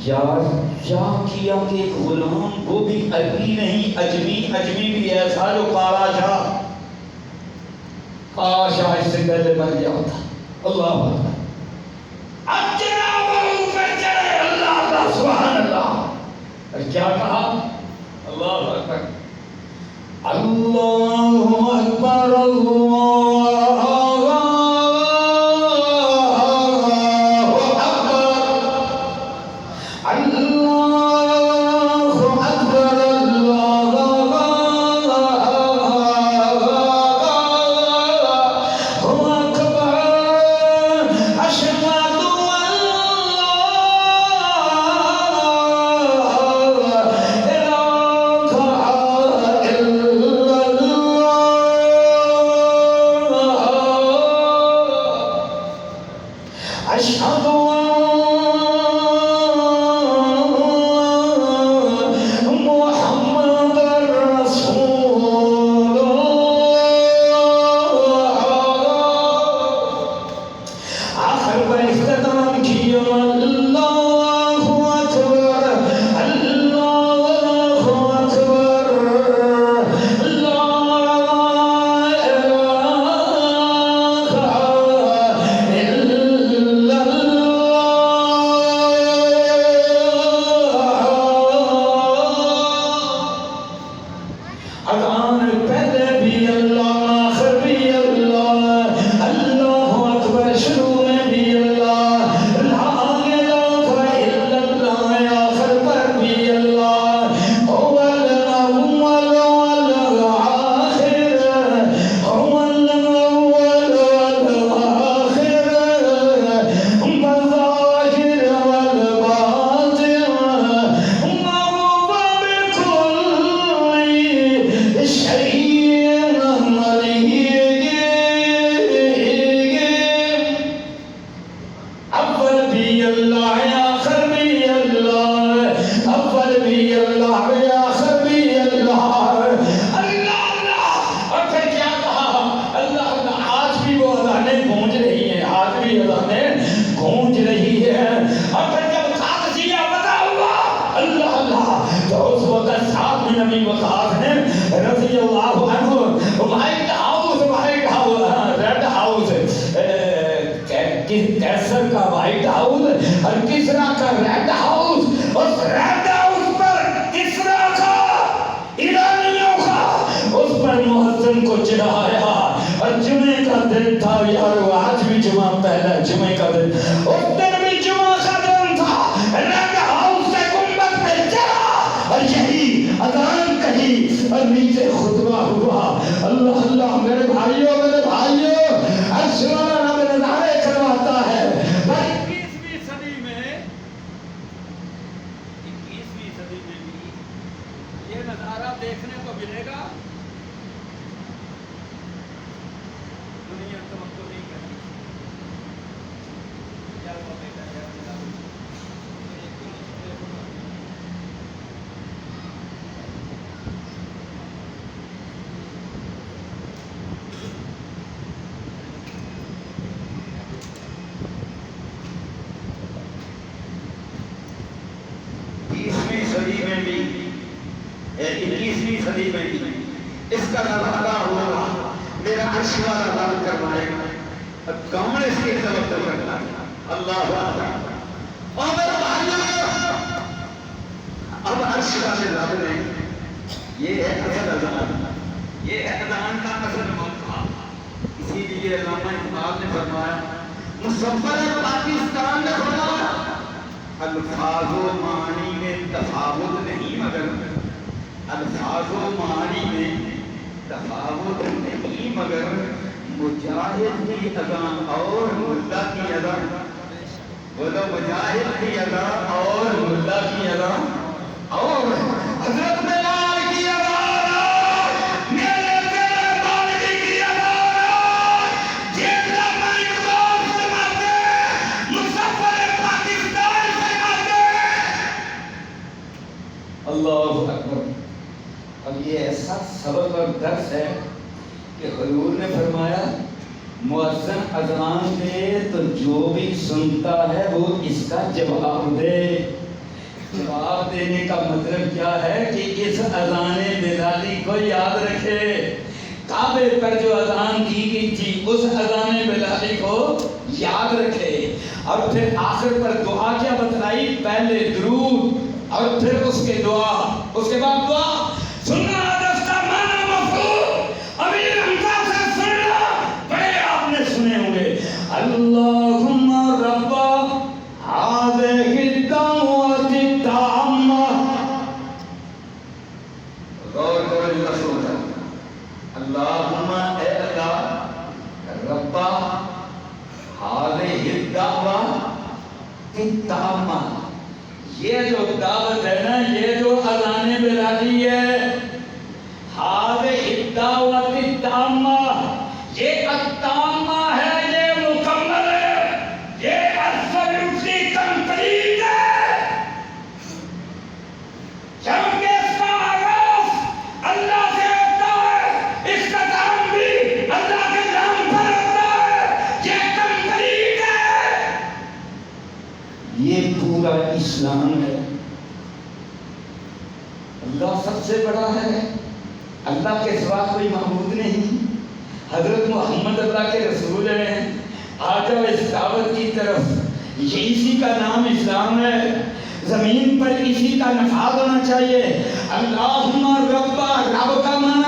یار کیا کیا کہ ایک غلام وہ بھی عربی نہیں اجمی بھی ایسا جو کالا شاہ، کاش آج سے پہلے مر گیا ہوتا۔ اللہ اکبر، اب جناب اوپر چڑھے، اللہ اللہ سبحان اللہ، اور کیا کہا؟ اللہ اکبر اللہ اکبر اللہ اذان پہلے بھی اللہ، آخر بھی اللہ، اللہ اکبر شروع میں بھی اللہ، لا الہ الا اللہ آخر پر بھی اللہ، هو الاول والآخر، هو الاول والآخر، والظاهر والباطن، وهو بكل شيء عليم. اول بھی اللہ آخر بھی اللہ، اول بھی اللہ آخر بھی اللہ، اللہ اللہ. اور پھر کیا کہا؟ اللہ اللہ. آج بھی وہ اذانیں گونج رہی ہیں، آج بھی اذانیں گونج رہی ہے. اور پھر جب قادسیہ فتح ہوا اللہ اللہ، تو اس وقت ساتھ میں نبی وقاص نے رضی اللہ عنہ وائٹ ہاؤس ریڈ ہاؤس، کیسر کا وائٹ ہاؤس اور کسرا کا ریڈ ہاؤس، اس ریڈ ہاؤس پر کسرا کا، ایرانیوں کا، اس پر محسن کو چڑھایا. اور جمعے کا دن تھا یار، آج بھی جمعہ پہلا جمعے کا دن، اس دن بھی جمعہ کا دن تھا. ریڈ ہاؤس سے گنبد پہ چڑھا اور یہی اذان کہی اور نیچے خطبہ ہوا. اللہ اللہ. میرے بھائیوں عرش والا رب نظارے کرواتا ہے. 21ویں صدی میں بھی یہ نظارہ دیکھنے کو ملے گا. دنیا توقع نہیں کرتی. کیا ہوا بیٹا؟ کیا ملا؟ اکیسویں صدی میں بھی اس کا نظارہ ہوگا. میرا عرش والا رب کروائے گا. اب کون اس کی توقع کرتا ہے؟ اللہ اکبر. اور میرے بھائیوں، اب عرش والے رب نے، یہ ہے اصل اذان، یہ ہے اذان کا اصل موقع. اسی لیے علامہ اقبال نے فرمایا، مصور پاکستان نے فرمایا، الفاظ و معنی میں تفاوت نہیں مگر، الفاظ و معنی میں تفاوت نہیں مگر مجاہد کی اذان اور ملا کی اذان. بولو مجاہد کی اذان اور ملا کی اذان اور حضرت بلال کی اذان، میرے تیرے والدی کی اذان. یہ علامہ اقبال فرماتے ہیں، مصور پاکستان فرماتے ہیں. اللہ اکبر. اب یہ ایسا سبق اور درس ہے کہ حضور نے فرمایا مؤذن اذان دے تو جو بھی سنتا ہے وہ اس کا جواب دے. جواب دینے کا مطلب کیا ہے کہ اس اذان بلالی کو یاد رکھے. کعبے پر جو اذان دی گئی تھی اس اذان بلالی کو یاد رکھے. اور پھر آخر پر دعا کیا بتلائی؟ پہلے درود اور پھر اس کے دعا، اس کے بعد دعا. سننا دستہ مانا مفہوم امیر حمزہ سے سننا بڑے آپ نے سنے ہوں گے. اللہم رب هذه الدعوة التامة. غور کرو رسول اللہم اے اللہ رب هذه الدعوة التامة. یہ جو دعوت ہے نا، یہ جو اذان بلالی ہے، هذه الدعوة التامة، یہ التامة ہے، یہ مکمل ہے، یہ absolutely complete ہے. کیونکہ اس کا آغاز اللہ سے ہوتا ہے، اختتام بھی اللہ کے نام پر ہوتا ہے. یہ complete ہے. یہ پورا اسلام ہے. اللہ سب سے بڑا ہے. اللہ کے سوا کوئی معبود نہیں. حضرت محمد اللہ کے رسول ہیں. آ جاؤ اس دعوت کی طرف. یہ اسی کا نام اسلام ہے. زمین پر اسی کا نفاذ ہونا چاہیے. اللہم رب، رب کا معنی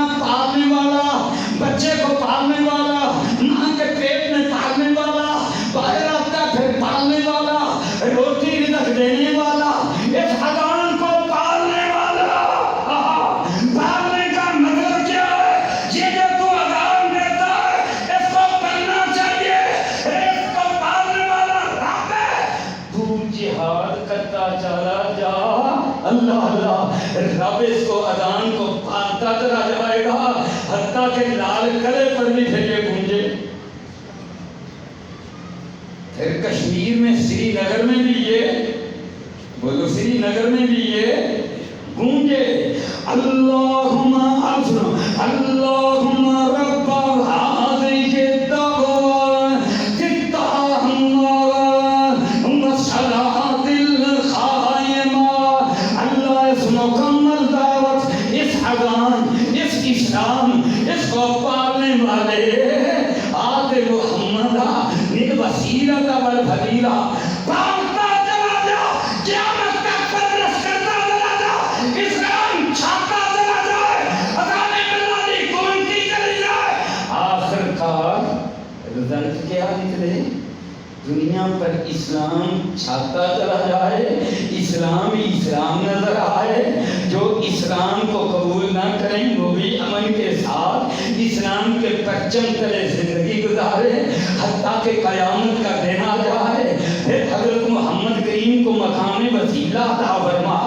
حتیٰ کہ لال قلعے پر بھی پھر یہ گونجے. پھر کشمیر میں سری نگر میں بھی یہ بولو، سری نگر میں بھی یہ گونجے. اللہم افرغ اللہم رب هذه الدعوة التامة والصلاة القائمة. اللہ اس مکمل دعوت، اس اذان، اس اسلام، اس کو پالنے والے آل محمد وسیلۃ والفضیلہ پالتا چلا جا، قیامت تک پرورش کرتا چلا جا، اسلام چھاپتا چلا جائے، اذان بلال گونجتی چلی جائے. آخر کار رزلٹ کیا نکلے؟ دنیا پر اسلام چھاپتا چلا جائے، اسلام ہی اسلام نظر آئے. جو اسلام کو قبول نہ کریں وہ بھی امن کے ساتھ اسلام کے پرچم تلے زندگی گزارے حتیٰ کہ قیامت کا دن آ جائے. پھر حضرت محمد کریم کو مقام وسیلہ عطا فرما،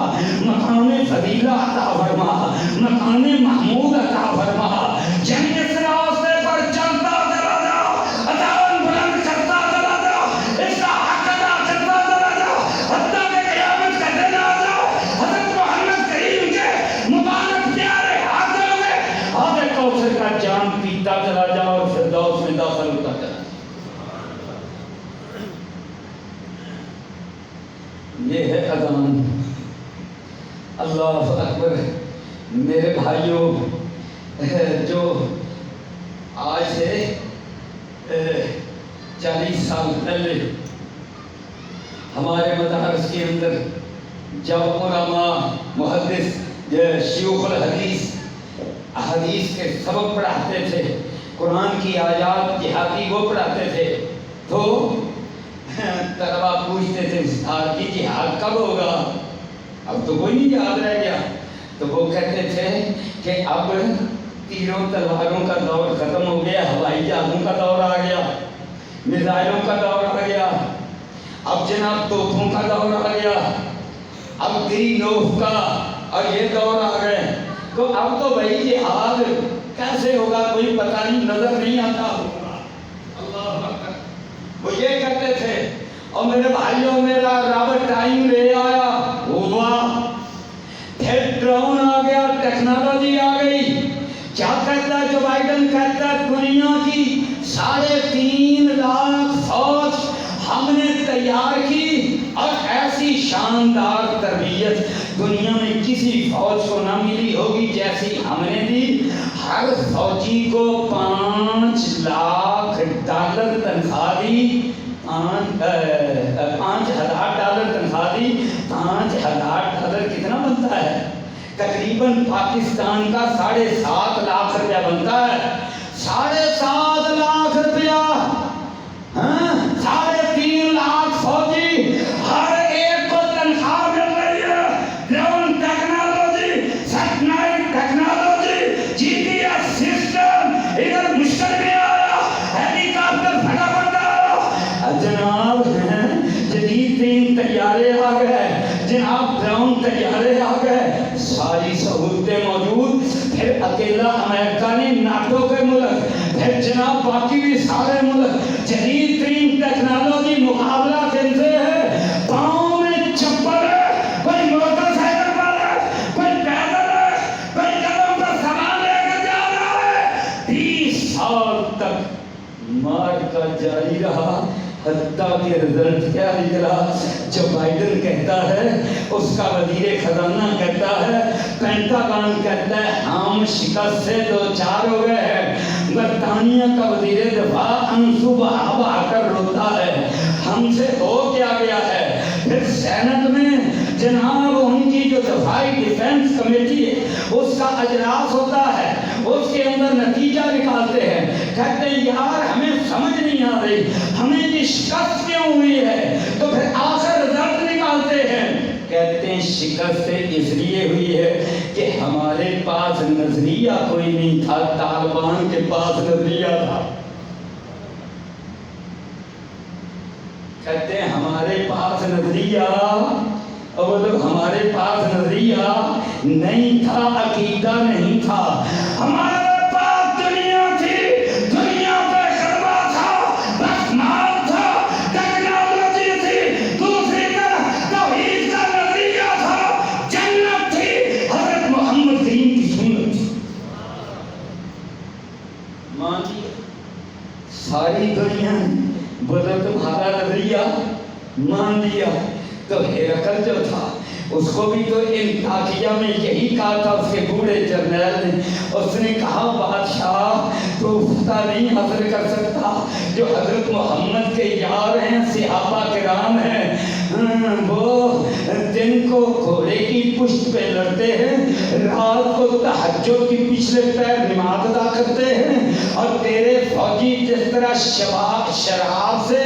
مقام فضیلہ عطا فرما، مقام محمود عطا فرما. جنگ اس راستے پر چلتا چلا جا، اذان بلند کرتا چلا جا، اس کا حق ادا کرتا چلا جا حتیٰ کہ قیامت کا دن آ جائے. حضرت محمد کریم کے مبارک پیارے ہاتھوں میں آب کوثر کا جام پیتا چلا جا اور فردوس میں داخل ہوتا چلا. یہ ہے اذان. اللہ اکبر. میرے بھائیوں، جو آج سے 40 سال پہلے ہمارے مدارس کے اندر جب علماء محدث شیوخ الحدیث حدیث کے سبق پڑھاتے تھے، قرآن کی آیات جہادی وہ پڑھاتے تھے، تو طلبہ پوچھتے تھے استاد کی جہاد کب ہوگا؟ اب تو کوئی نہیں یاد رہ گیا. تو وہ کہتے تھے کہ اب تیروں تلواروں کا دور ختم ہو گیا، ہوائی جہازوں کا دور آ گیا، میزائلوں کا دور آ گیا، اب جناب توپوں کا دور آ گیا، اب گری لوح کا اور یہ دور آ گئے. تو اب تو بھائی جہاد کیسے ہوگا کوئی پتہ نہیں، نظر نہیں آتا ہوگا. اللہ اکبر. وہ یہ کہتے تھے. اور میرے بھائیوں، میرا رب ٹائم لے آیا ہوا، پھر ڈرون آ گیا، ٹیکنالوجی آ گئی. کیا کہتا ہے جو بائیڈن کہتا ہے دنیا کی 3.5 لاکھ فوج ہم نے تیار کی، اور ایسی شاندار تربیت دنیا میں کسی فوج کو نہ ملی ہوگی جیسی ہم نے دی. ہر فوجی کو $5 لاکھ تنخواہ دی، $5,000 تنخواہ دی. $5,000 کتنا بنتا ہے؟ تقریباً پاکستان کا 7.5 لاکھ روپیہ بنتا ہے. 7.5 لاکھ روپیہ، 3.5 لاکھ فوجی، ہر ایک کو تنخواہ مل رہی ہے. ڈرون ٹیکنالوجی، سیٹلائٹ ٹیکنالوجی، جی پی ایس سسٹم، ادھر مشکل میں آیا، ہیلی کاپٹر فٹافٹ آیا. جناب جدید ترین طیارے آ گئے، جناب ڈرون طیارے آ گئے، ساری سہولتیں موجود. پھر اکیلا امریکہ نے ناٹو کے ملک، پھر جناب باقی بھی سارے ملک جدید ترین ٹیکنالوجی مقابلہ کرتے ہیں. پاؤں میں چپل ہے، کوئی موٹر سائیکل پر ہے، کوئی پیدل ہے، کوئی قدم پر سامان لے کر جا رہا ہے. 30 سال تک مار کا جاری رہا، حتیٰ کہ رزلٹ کیا نکلا؟ جو بائیڈن کہتا ہے، اس کا وزیر خزانہ کہتا ہے، پینٹاگان کہتا ہے ہم شکست سے 2-4 ہو گئے ہیں. برطانیہ کا وزیر دفاع آنسو بہا بہا کر روتا ہے، ہم سے ہو کیا گیا ہے. پھر سینٹ میں جناب ان کی جو دفاعی ڈیفنس کمیٹی ہے اس کا اجلاس ہوتا ہے، اس کے اندر نتیجہ نکالتے ہیں. کہتے ہیں یار ہمیں سمجھ نہیں آ رہی ہمیں یہ شکست کیوں ہوئی ہے. تو پھر آخر رزلٹ نکالتے ہیں، کہتے ہیں شکست اس لیے ہوئی ہے کہ ہمارے پاس نظریہ کوئی نہیں تھا، طالبان کے پاس نظریہ تھا. کہتے ہیں ہمارے پاس نظریہ، اور ہمارے پاس نظریہ نہیں تھا، عقیدہ نہیں تھا. ہمارے پاس مان لیا ساری دنیا بولو تمہارا نظریہ مان لیا. تو ہرقل جو تھا اس کو بھی تو انطاکیہ میں یہی کہا تھا اس کے بوڑھے جرنیل نے. اس نے کہا بادشاہ تو فتح نہیں حاصل کر سکتا جو حضرت محمد کے یار ہیں صحابہ کرام ہیں وہ دن کو گھوڑے کی پشت پہ لڑتے ہیں رات کو تہجد کی پچھلے پیر نماز ادا کرتے ہیں اور تیرے فوجی جس طرح شراب سے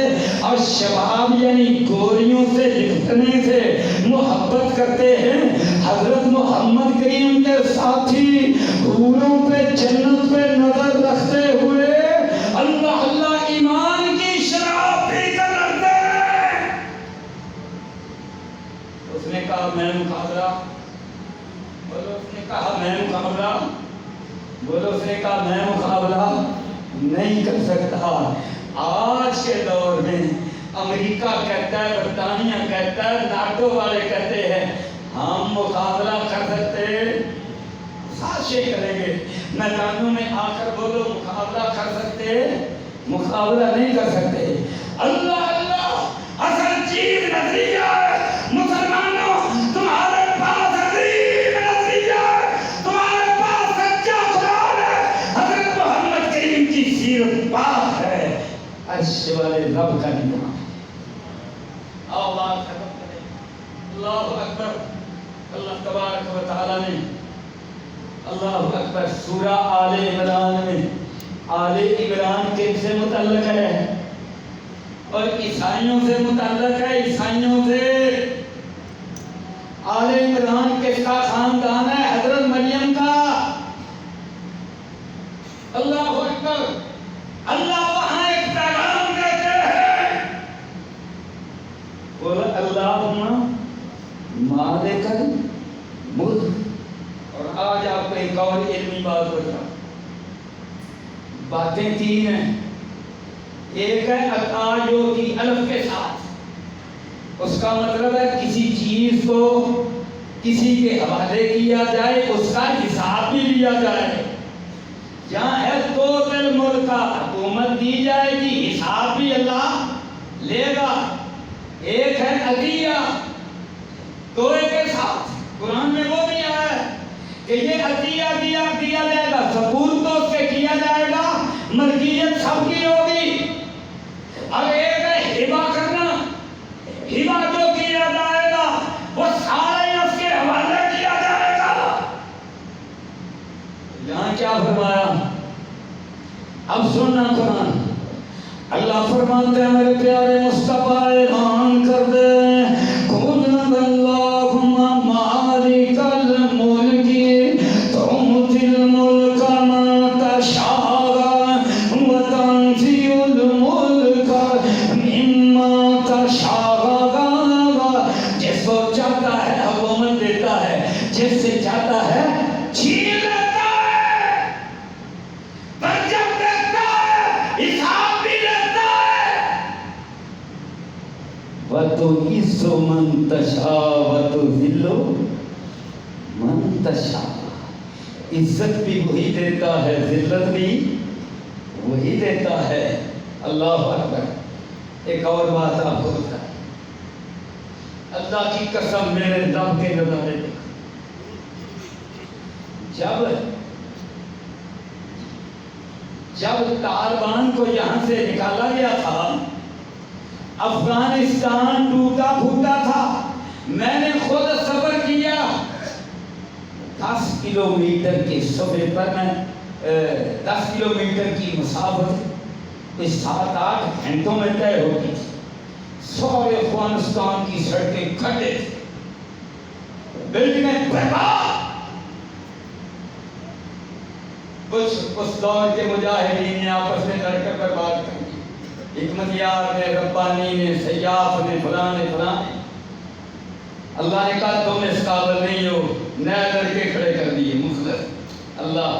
اور شباب یعنی گوریوں سے لپٹنے سے محبت کرتے ہیں حضرت محمد کریم کے ساتھی حوروں پہ جنت پہ نظر رکھتے ہوئے اللہ اللہ ایمان کی شراب پی کر لڑتے ہیں. اس نے کہا میں مقابلہ بولو اس نے کہا میں مقابلہ بولو اس نے کہا میں مقابلہ نہیں کر سکتا. آج کے دور میں امریکہ کہتا ہے برطانیہ کہتا ہے ناٹو والے کہتے ہیں ہم مقابلہ کر سکتے سازشیں کریں گے میدانوں میں آ کر بولو مقابلہ کر سکتے مقابلہ نہیں کر سکتے. اللہ اللہ اصل چیز نظریہ ہے مسلمانوں تمہارے پاس عظیم نظریہ ہے تمہارے پاس سچا قرآن ہے حضرت محمد کریم کی سیرت پاک ہے عرش والے رب کا نظام. اللہ اکبر. اللہ تبارک و تعالی نے اللہ اکبر سورہ آل عمران میں آل عمران کس سے متعلق ہے اور عیسائیوں سے متعلق ہے. عیسائیوں سے آل عمران کس کا خاندان ہے حضرت مریم کا. اللہ اکبر. اللہ وہاں ایک پیغام دیتے ہیں بولو اللہم مالک الملک. اور آج آپ کو ایک اور علمی بات بتا باتیں تین ہیں. ایک ہے عطا جو کی الف کے ساتھ اس کا مطلب ہے کسی چیز کو کسی کے حوالے کیا جائے اس کا حساب بھی لیا جائے. جہاں ہے تو دل ملک کا حکومت دی جائے گی حساب بھی اللہ لے گا. ایک ہے عطیہ توئے کے ساتھ قرآن میں وہ بھی آیا ہے کہ یہ عطیہ دیا جائے گا سپورٹ تو اس کے کیا جائے گا ملکیت سب کی ہوگی. اور ایک ہے ہبہ کرنا ہبہ جو کیا جائے گا وہ سارے اس کے حوالے کیا جائے گا. یہاں کیا فرمایا اب سننا قرآن. اللہ فرماتے ہیں میرے پیارے مصطفیٰ اعلان کر دے قل اللہم مالک الملک تؤتی الملک من تشاء وتنزع الملک ممن تشاء. جس کو چاہتا ہے حکومت دیتا ہے جس سے چاہتا ہے چھین لیتا ہے برجم دیتا ہے حساب بھی لیتا ہے. وَتُعِزُّ مَن تَشَاءُ وَتُذِلُّ مَن تَشَاءُ. عزت بھی وہی دیتا ہے ذلت بھی وہی دیتا ہے. اللہ اکبر. ایک اور بات آپ کو بتائیں اللہ کی قسم میرے رب کے نظارے دیکھو جب طالبان کو یہاں سے نکالا گیا تھا افغانستان ٹوٹا پھوٹا تھا. میں نے خود سفر کیا 10 کلومیٹر کے سفر پر میں 10 کلومیٹر کی مسافت 7-8 گھنٹوں میں طے ہوتی تھی. سارے افغانستان کی سڑکیں کھڈے تھے بلڈنگیں برباد. کچھ اس دور کے مجاہدین نے آپس میں لڑ کر برباد کر دی. حکمت یار نے ربانی نے سیاف نے فلاں نے اللہ نے کہا تم اس قابل نہیں ہو نئے لڑکے کھڑے کر دیے مخلص. اللہ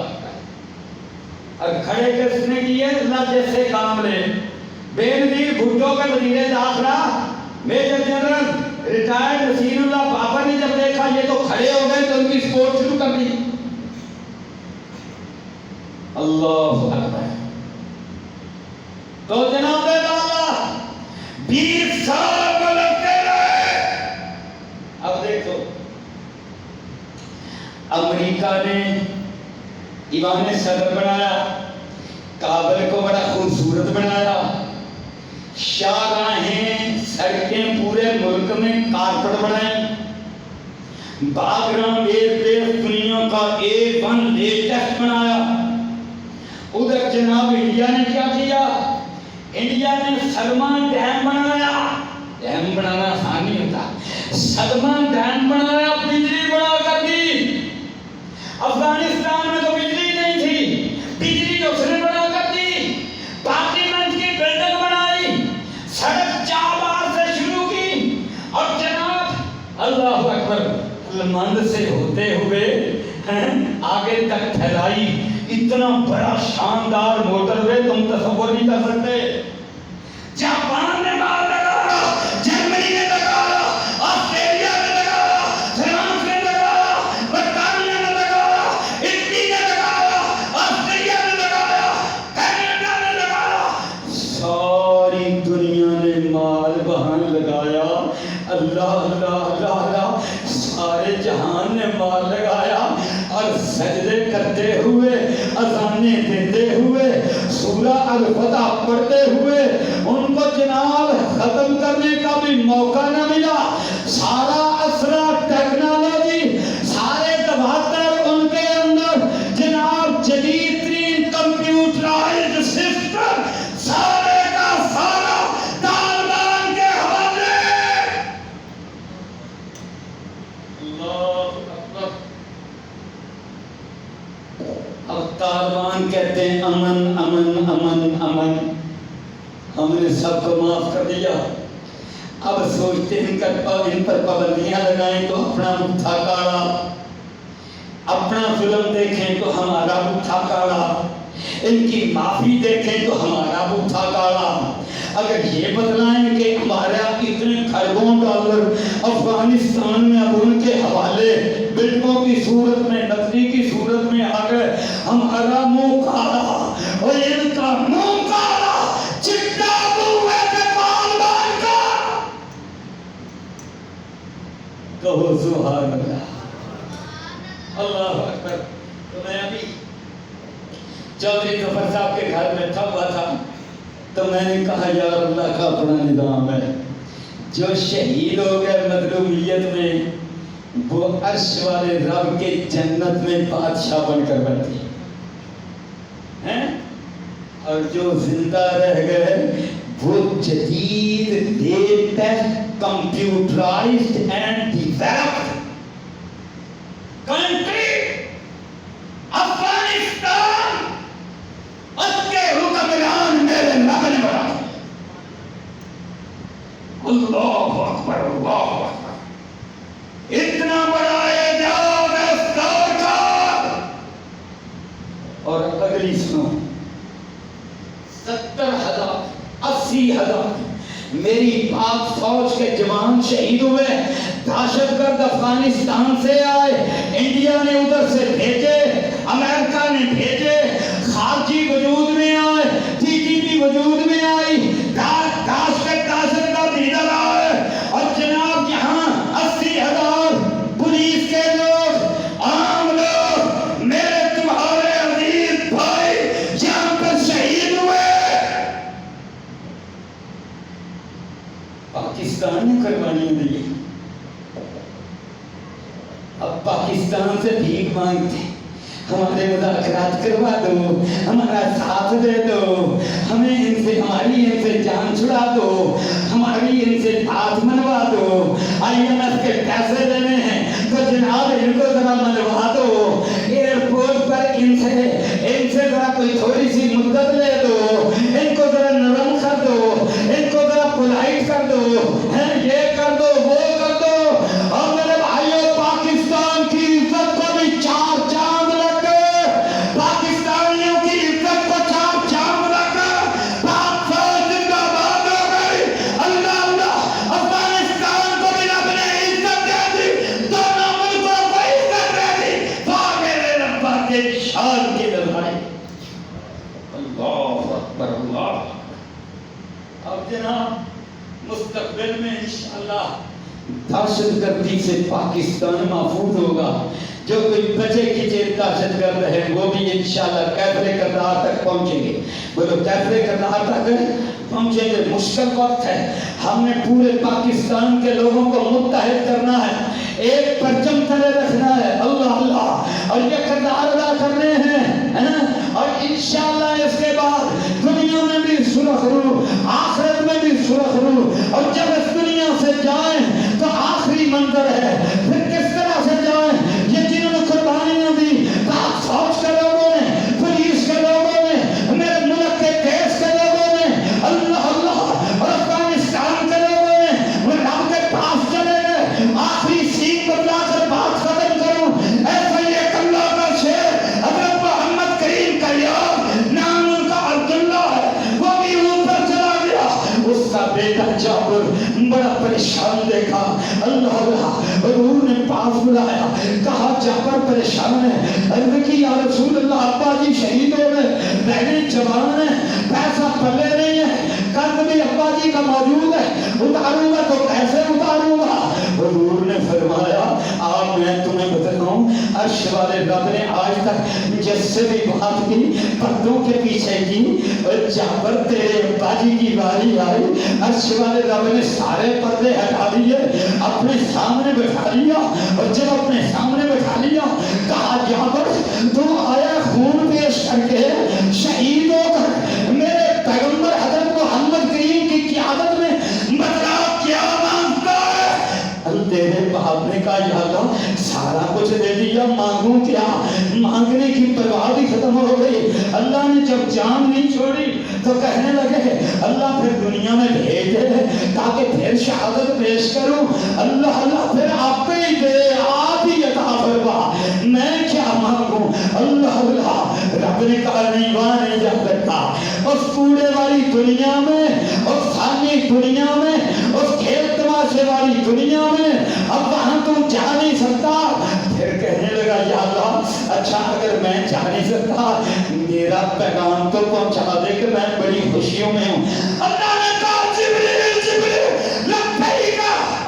اور کھڑے کس نے کیے اللہ جیسے کام لے. بے نظیر بھٹو کا وزیر داخلہ میجر جنرل ریٹائرڈ نصیر اللہ بابر نے جب دیکھا یہ تو کھڑے ہو گئے تو ان کی سپورٹ شروع کر دی. اللہ اکبر. تو جناب والا 20 سال کو لگتے رہے. اب دیکھو امریکہ نے ایوان صدر بنایا, کابل کو بڑا خوبصورت بنایا, شاہراہیں سڑکیں پورے ملک میں کارپٹ بنائیں, باگرام ایئربیس دنیا کا A1 لیٹسٹ بنایا. ادھر جناب انڈیا نے کیا کیا؟ انڈیا نے سلمان ڈیم بنایا. ڈیم بنانا آسان نہیں ہوتا. سلمان ڈیم بنایا, بجلی بنا کر دی. افغانستان میں تو بجلی نہیں تھی, بجلی اس نے بنا کر دی. پارلیمنٹ کی بلڈنگ بنائی, سڑک 4 بار سے شروع کی, اور جناب اللہ اکبر مند سے ہوتے ہوئے آگے تک پھیلائی. اتنا بڑا شاندار موٹر وے تم تصور نہیں کر سکتے. جاپان نے مار لگایا, جرمنی نے لگایا, آسٹریلیا نے لگایا, فرانس نے لگایا, برطانیہ نے لگایا, اٹلی نے لگایا, آسٹریلیا نے لگایا, کینیڈا نے لگایا, ساری دنیا نے مال وہاں لگایا. اللہ اللہ اللہ اللہ, سارے جہان نے مال لگایا. اور سجدے کرتے ہوئے, اذانیں دیتے ہوئے, سورہ الفتح پڑھتے ہوئے ان کو جناب ختم کرنے کا بھی موقع نہ ملا. سارا اسرا ٹیکنالوجی, سارے دفاتر ان کے اندر جناب جدید ترین کمپیوٹرائزڈ سسٹم, سارے کا سارا طالبان کے حوالے. اللہ اکبر. اب طالبان کہتے ہیں امن امن امن امن, ہم نے سب کو معاف کر دیا. اب سوچتے ہیں ان پر پابندیاں لگائیں تو اپنا مٹھا کاڑا, اپنا ظلم دیکھیں تو ہمارا مٹھا کاڑا, ان کی معافی دیکھیں تو ہمارا مٹھا کاڑا. اگر یہ بتلائیں کہ ہمارا اتنے کھربوں ڈالر افغانستان میں اب ان کے حوالے بلڈنگوں کی صورت میں, نقدی کی صورت میں آ گئے, ہمارا منہ کالا اور ان کا منہ کالا, چٹا منہ ہے طالبان کا. کہو سبحان اللہ. اللہ اکبر. تو میں ابھی چودھری ظفر صاحب کے گھر میں تھا ہوا تھا, تو میں نے کہا یار اللہ کا اپنا نظام ہے, جو شہید ہو گئے مظلومیت میں وہ عرش والے رب کے جنت میں بادشاہ بن کر بیٹھے ہیں, اور جو زندہ رہ گئے وہ جدید latest computerised and developed country Afghanistan, اس کے حکمران میرے رب نے بنا. اللہ اکبر اللہ اکبر. اتنا بڑا اعجاز ہے اس دور کا. اور اگلی سنو, 70,000 80,000 میری پاک فوج کے جوان شہید ہوئے. دہشت گرد افغانستان سے آئے, انڈیا نے ادھر سے بھیجے, امریکہ نے بھیجے, خارجی وجود میں آئے, TTP وجود میں آئی, دہشت گرد ادھر آئے, اور جناب یہاں 80,000 پولیس کے لوگ, عام لوگ, میرے تمہارے عزیز بھائی یہاں پر شہید ہوئے. پاکستان نے قربانیاں دی. اب پاکستان سے بھیک مانگتے, ہمارے مذاکرات کروا دو, ہمارا ساتھ دے دو, ہمیں ان سے, ہماری ان سے جان چھڑا دو, ہماری ان سے بات منوا دو, IMF کے پیسے دینے ہیں تو جناب ان کو ذرا منوا دو, ایئرپورٹ پر ان سے ذرا کوئی تھوڑی سی مدت لے دو, ان کو ذرا نرم کر دو, ان کو ذرا پولائٹ کر دو, یہ کر دو وہ کر دو. اور میرے بھائیوں, پاکستان کی عزت کو بھی 4 چاند لگ گئے, پاکستانیوں کی عزت کو 4 چاند لگ گئے. پاک فوج زندہ باد ہو گئی. اللہ اللہ, افغانستان کو بھی رب نے عزت دے دی, دونوں ملکوں کو عزت دے دی. واہ میرے رب کے شان کی لڑائی. اللہ اکبر اللہ. اب جناب مستقبل میں انشاءاللہ دہشت گردی سے پاکستان محفوظ ہوگا. جو کوئی بچے کھچے دہشت گرد ہے وہ بھی انشاءاللہ کیفر کردار تک پہنچیں گے. بولو کیفر کردار تک پہنچیں گے. مشکل وقت ہے. ہم نے پورے پاکستان کے لوگوں کو متحد کرنا ہے, ایک پرچم تلے رکھنا ہے. اللہ اللہ, اور یہ کردار ادا کرنے ہیں, اور انشاءاللہ اس کے بعد دنیا میں بھی سرخ رو, آخرت میں بھی سرخ رو. اور جب اس دنیا سے جائیں تو آخری منظر ہے, پھر کس طرح سے جائیں. یہ جنہوں نے قربانیاں دی, پاک فوج کے لوگوں نے, پولیس کے لوگوں نے, میرے ملک کے دیش کے لوگوں نے, اللہ اللہ, اور افغانستان کے لوگوں نے, وہ رب کے پاس چلے گئے. آخری سیٹ بدلا کر بات ختم کروں. ایسا یہ اللہ کا شیر حضرت محمد کریم کا یار, نام ان کا عبداللہ ہے, وہ بھی اوپر چلا گیا. اس کا بیٹا جابر بڑا پریشان دیکھا. اللہ اللہ, حضور نے پاس بلایا, کہا جابر پریشان ہے. عرض کی یا رسول اللہ, ابا جی شہید ہو گئے, بہنیں جوان ہیں, پیسہ پلے نہیں ہے, قرض بھی ابا جی کا موجود ہے, اتاروں گا تو کیسے اتاروں گا. حضور نے فرمایا آپ میں تمہیں بتاؤں, عرش والے رب نے آج تک جس سے بھی بات کی پردوں کے پیچھے کی, اور جابر تیرے ابا جی کی باری آئی, عرش والے رب نے سارے پردے ہٹا دیے, اپنے سامنے بٹھا لیا. اور جب اپنے سامنے بٹھا لیا, کہا جابر تم آیا خون پیش کر کے, شہید ہو کر میرے پیغمبر حضرت محمد کریم کی قیادت میں بدلا کیا مانگتا ہے. تیرے باپ نے کہا یا اللہ سارا کچھ دے دیا, مانگوں کیا. مانگنے کی پرواہ بھی ختم ہو گئی. اللہ نے جب جان نہیں چھوڑی تو کہنے لگے اللہ پھر دنیا میں بھیج دے تاکہ پھر شہادت پیش کروں. اللہ اللہ, پھر آپ ہی دے, آپ ہی عطا فرما, میں کیا مانگوں. اللہ اللہ, رب نے کہا نہیں, وہاں نہیں جا سکتا. اس کوڑے والی دنیا میں, اس خالی دنیا میں, اس کھیل تماشے والی دنیا میں, اب وہاں تم جا نہیں سکتا. پھر کہنے لگا یا اللہ اچھا اگر میں جا نہیں سکتا, میرا پیغام تو پہنچا دے کہ میں بڑی خوشیوں میں ہوں. اللہ نے کہا جبریل جبریل لبیک.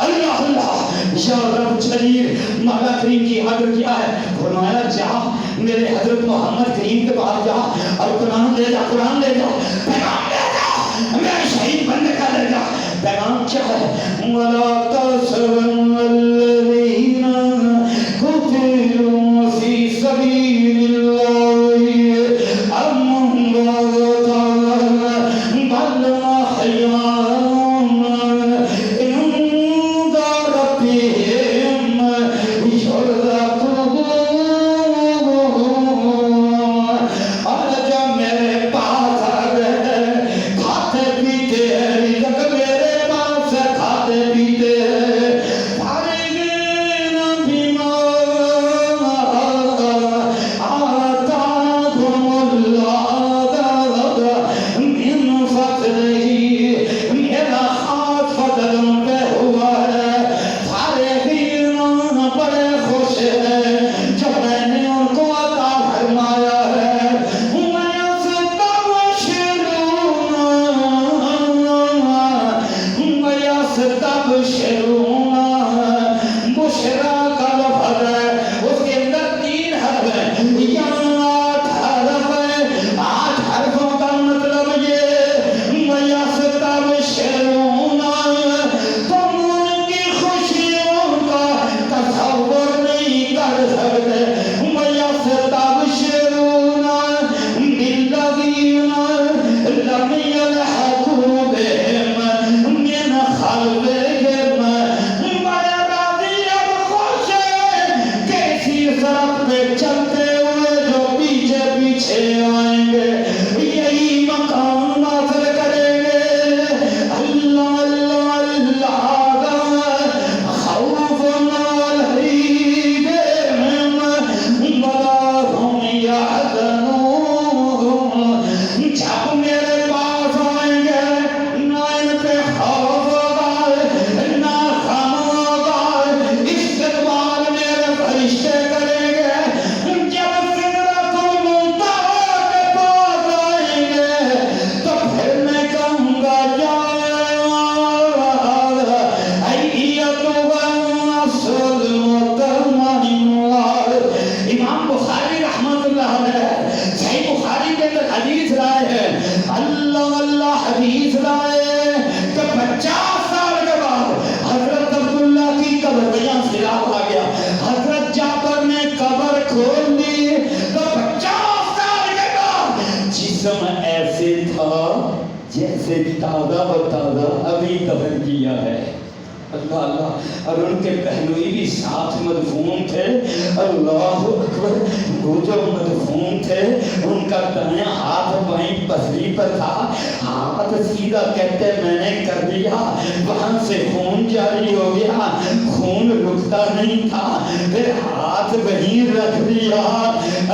اللہ اللہ, یا رب جلیل, مولا کریم کی حضرت کیا ہے. فرمایا جا میرے حضرت محمد کریم کے پاس جا اور قرآن لے جا, قرآن لے جا, پیغام لے جا, میرے شہید بندے کا لے جا. پیغام کیا ہے. وَلَا تَحْسَبَنَّ الَّذِينَ قُتِلُوا فِي سَبِيلِ اللَّهِ أَمْوَاتٌ بَلْ أَحْيَاءٌ عِندَ رَبِّهِمْ يُرْزَقُونَ. اور جب میرے پاس آ گئے, کھاتے پیتے رزق میرے پاس کھاتے پیتے, اللہ حدیث لائے کہ 50 سال کے بعد حضرت عبداللہ کی قبر میں یہاں سیلاب آ گیا، حضرت جعفر نے قبر کھول دی تو 50 سال کے بعد جسم ایسے تھا جیسے تازہ و تازہ ابھی دفن کیا ہے۔ اللہ اللہ، اور ان کے پہلوئی بھی ساتھ مدفون تھے۔ اللہ اکبر، وہ جو مدفون تھے ان کا دائیں ہاتھ بائیں پسلی پر تھا، ہاتھ سیدھا کہتے میں نے کر دیا، وہاں سے خون جاری ہو گیا، خون رکتا نہیں تھا، پھر ہاتھ وہیں رکھ دیا۔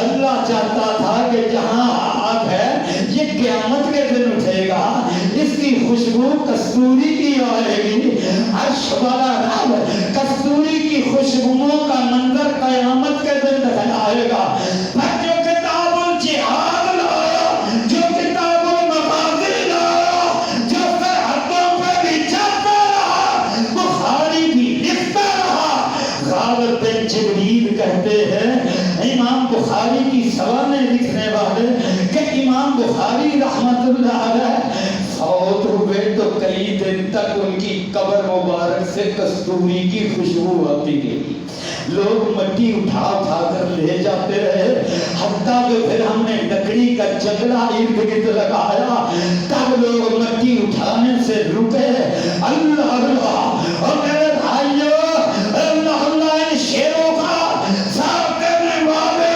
اللہ چاہتا تھا کہ جہاں ہاتھ ہے یہ قیامت کے دن اٹھے گا، اس کی خوشبو کستوری کی آئے گی، عرش والا رب کستوری کی خوشبوؤں کا منظر قیامت کے دن دکھلائے گا۔ پر جو کتاب الجہاد لایا، جو کتاب المغازی لایا، جو سرحدوں پہ بھی چلتا رہا، بخاری بھی لکھتا رہا۔ غالب بن جبریل کہتے ہیں، امام بخاری کی سوانح لکھنے والے، کہ امام بخاری رحمت اللہ علیہ فوت ہوئے تو کئی دن تک ان کی قبر مبارک سے کستوری کی خوشبو آتی رہی، لوگ مٹی اٹھا اٹھا کر لے جاتے رہے، حتیٰ کہ پھر ہم نے لکڑی کا جنگلہ ارد گرد لگایا، تب لوگ مٹی اٹھانے سے رکے۔ اللہ اللہ، اور میرے بھائیو، اللہ اللہ، ان شیروں کا ساتھ دینے والے،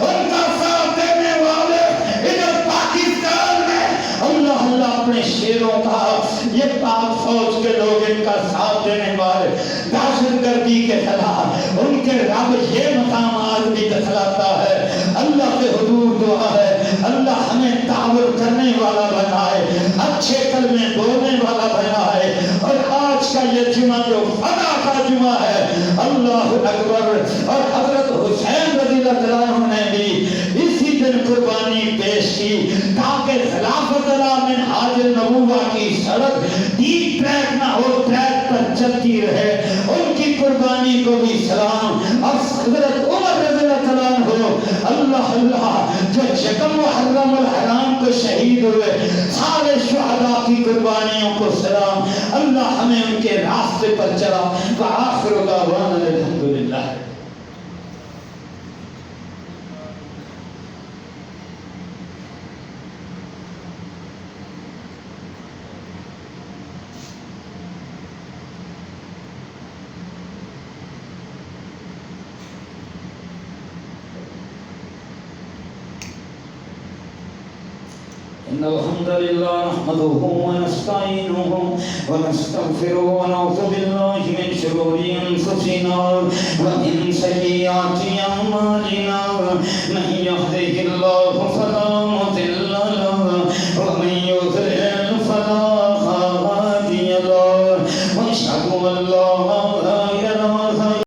ان کا ساتھ دینے والے ادھر پاکستان میں، اللہ اللہ، اپنے شیروں کا، یہ پاک فوج کے لوگ ان کا ساتھ دینے والے، دہشت گردی کے خلاف ان کے رب یہ مقامات بھی دکھلاتا ہے۔ اللہ کے حضور دعا ہے اللہ ہمیں تعاون کرنے والا بنائے، اچھے کلمے بولنے والا بنائے، اور آج کا یہ جمعہ جو فدا کا جمعہ ہے، اللہ اکبر، اور حضرت حسین رضی اللہ عنہ نے بھی اسی دن قربانی پیش کی تاکہ خلافت منہاج النبوہ کی سڑک ڈیپ ٹریک نہ ہو، ٹریک پر چلتی رہے۔ ان کی قربانی کو بھی سلام۔ اور حضرت عمر رضی اللہ عنہ، اللہ اللہ، جو یکم محرم الحرام کو شہید ہوئے، سارے شہداء کی قربانیوں کو سلام۔ اللہ ہمیں ان کے راستے پر چلا۔ وآخر دعوانا الحمدللہ۔ إن الحمد لله نحمده ونستعينه ونستغفره ونعوذ بالله من شرور أنفسنا ومن سيئات أعمالنا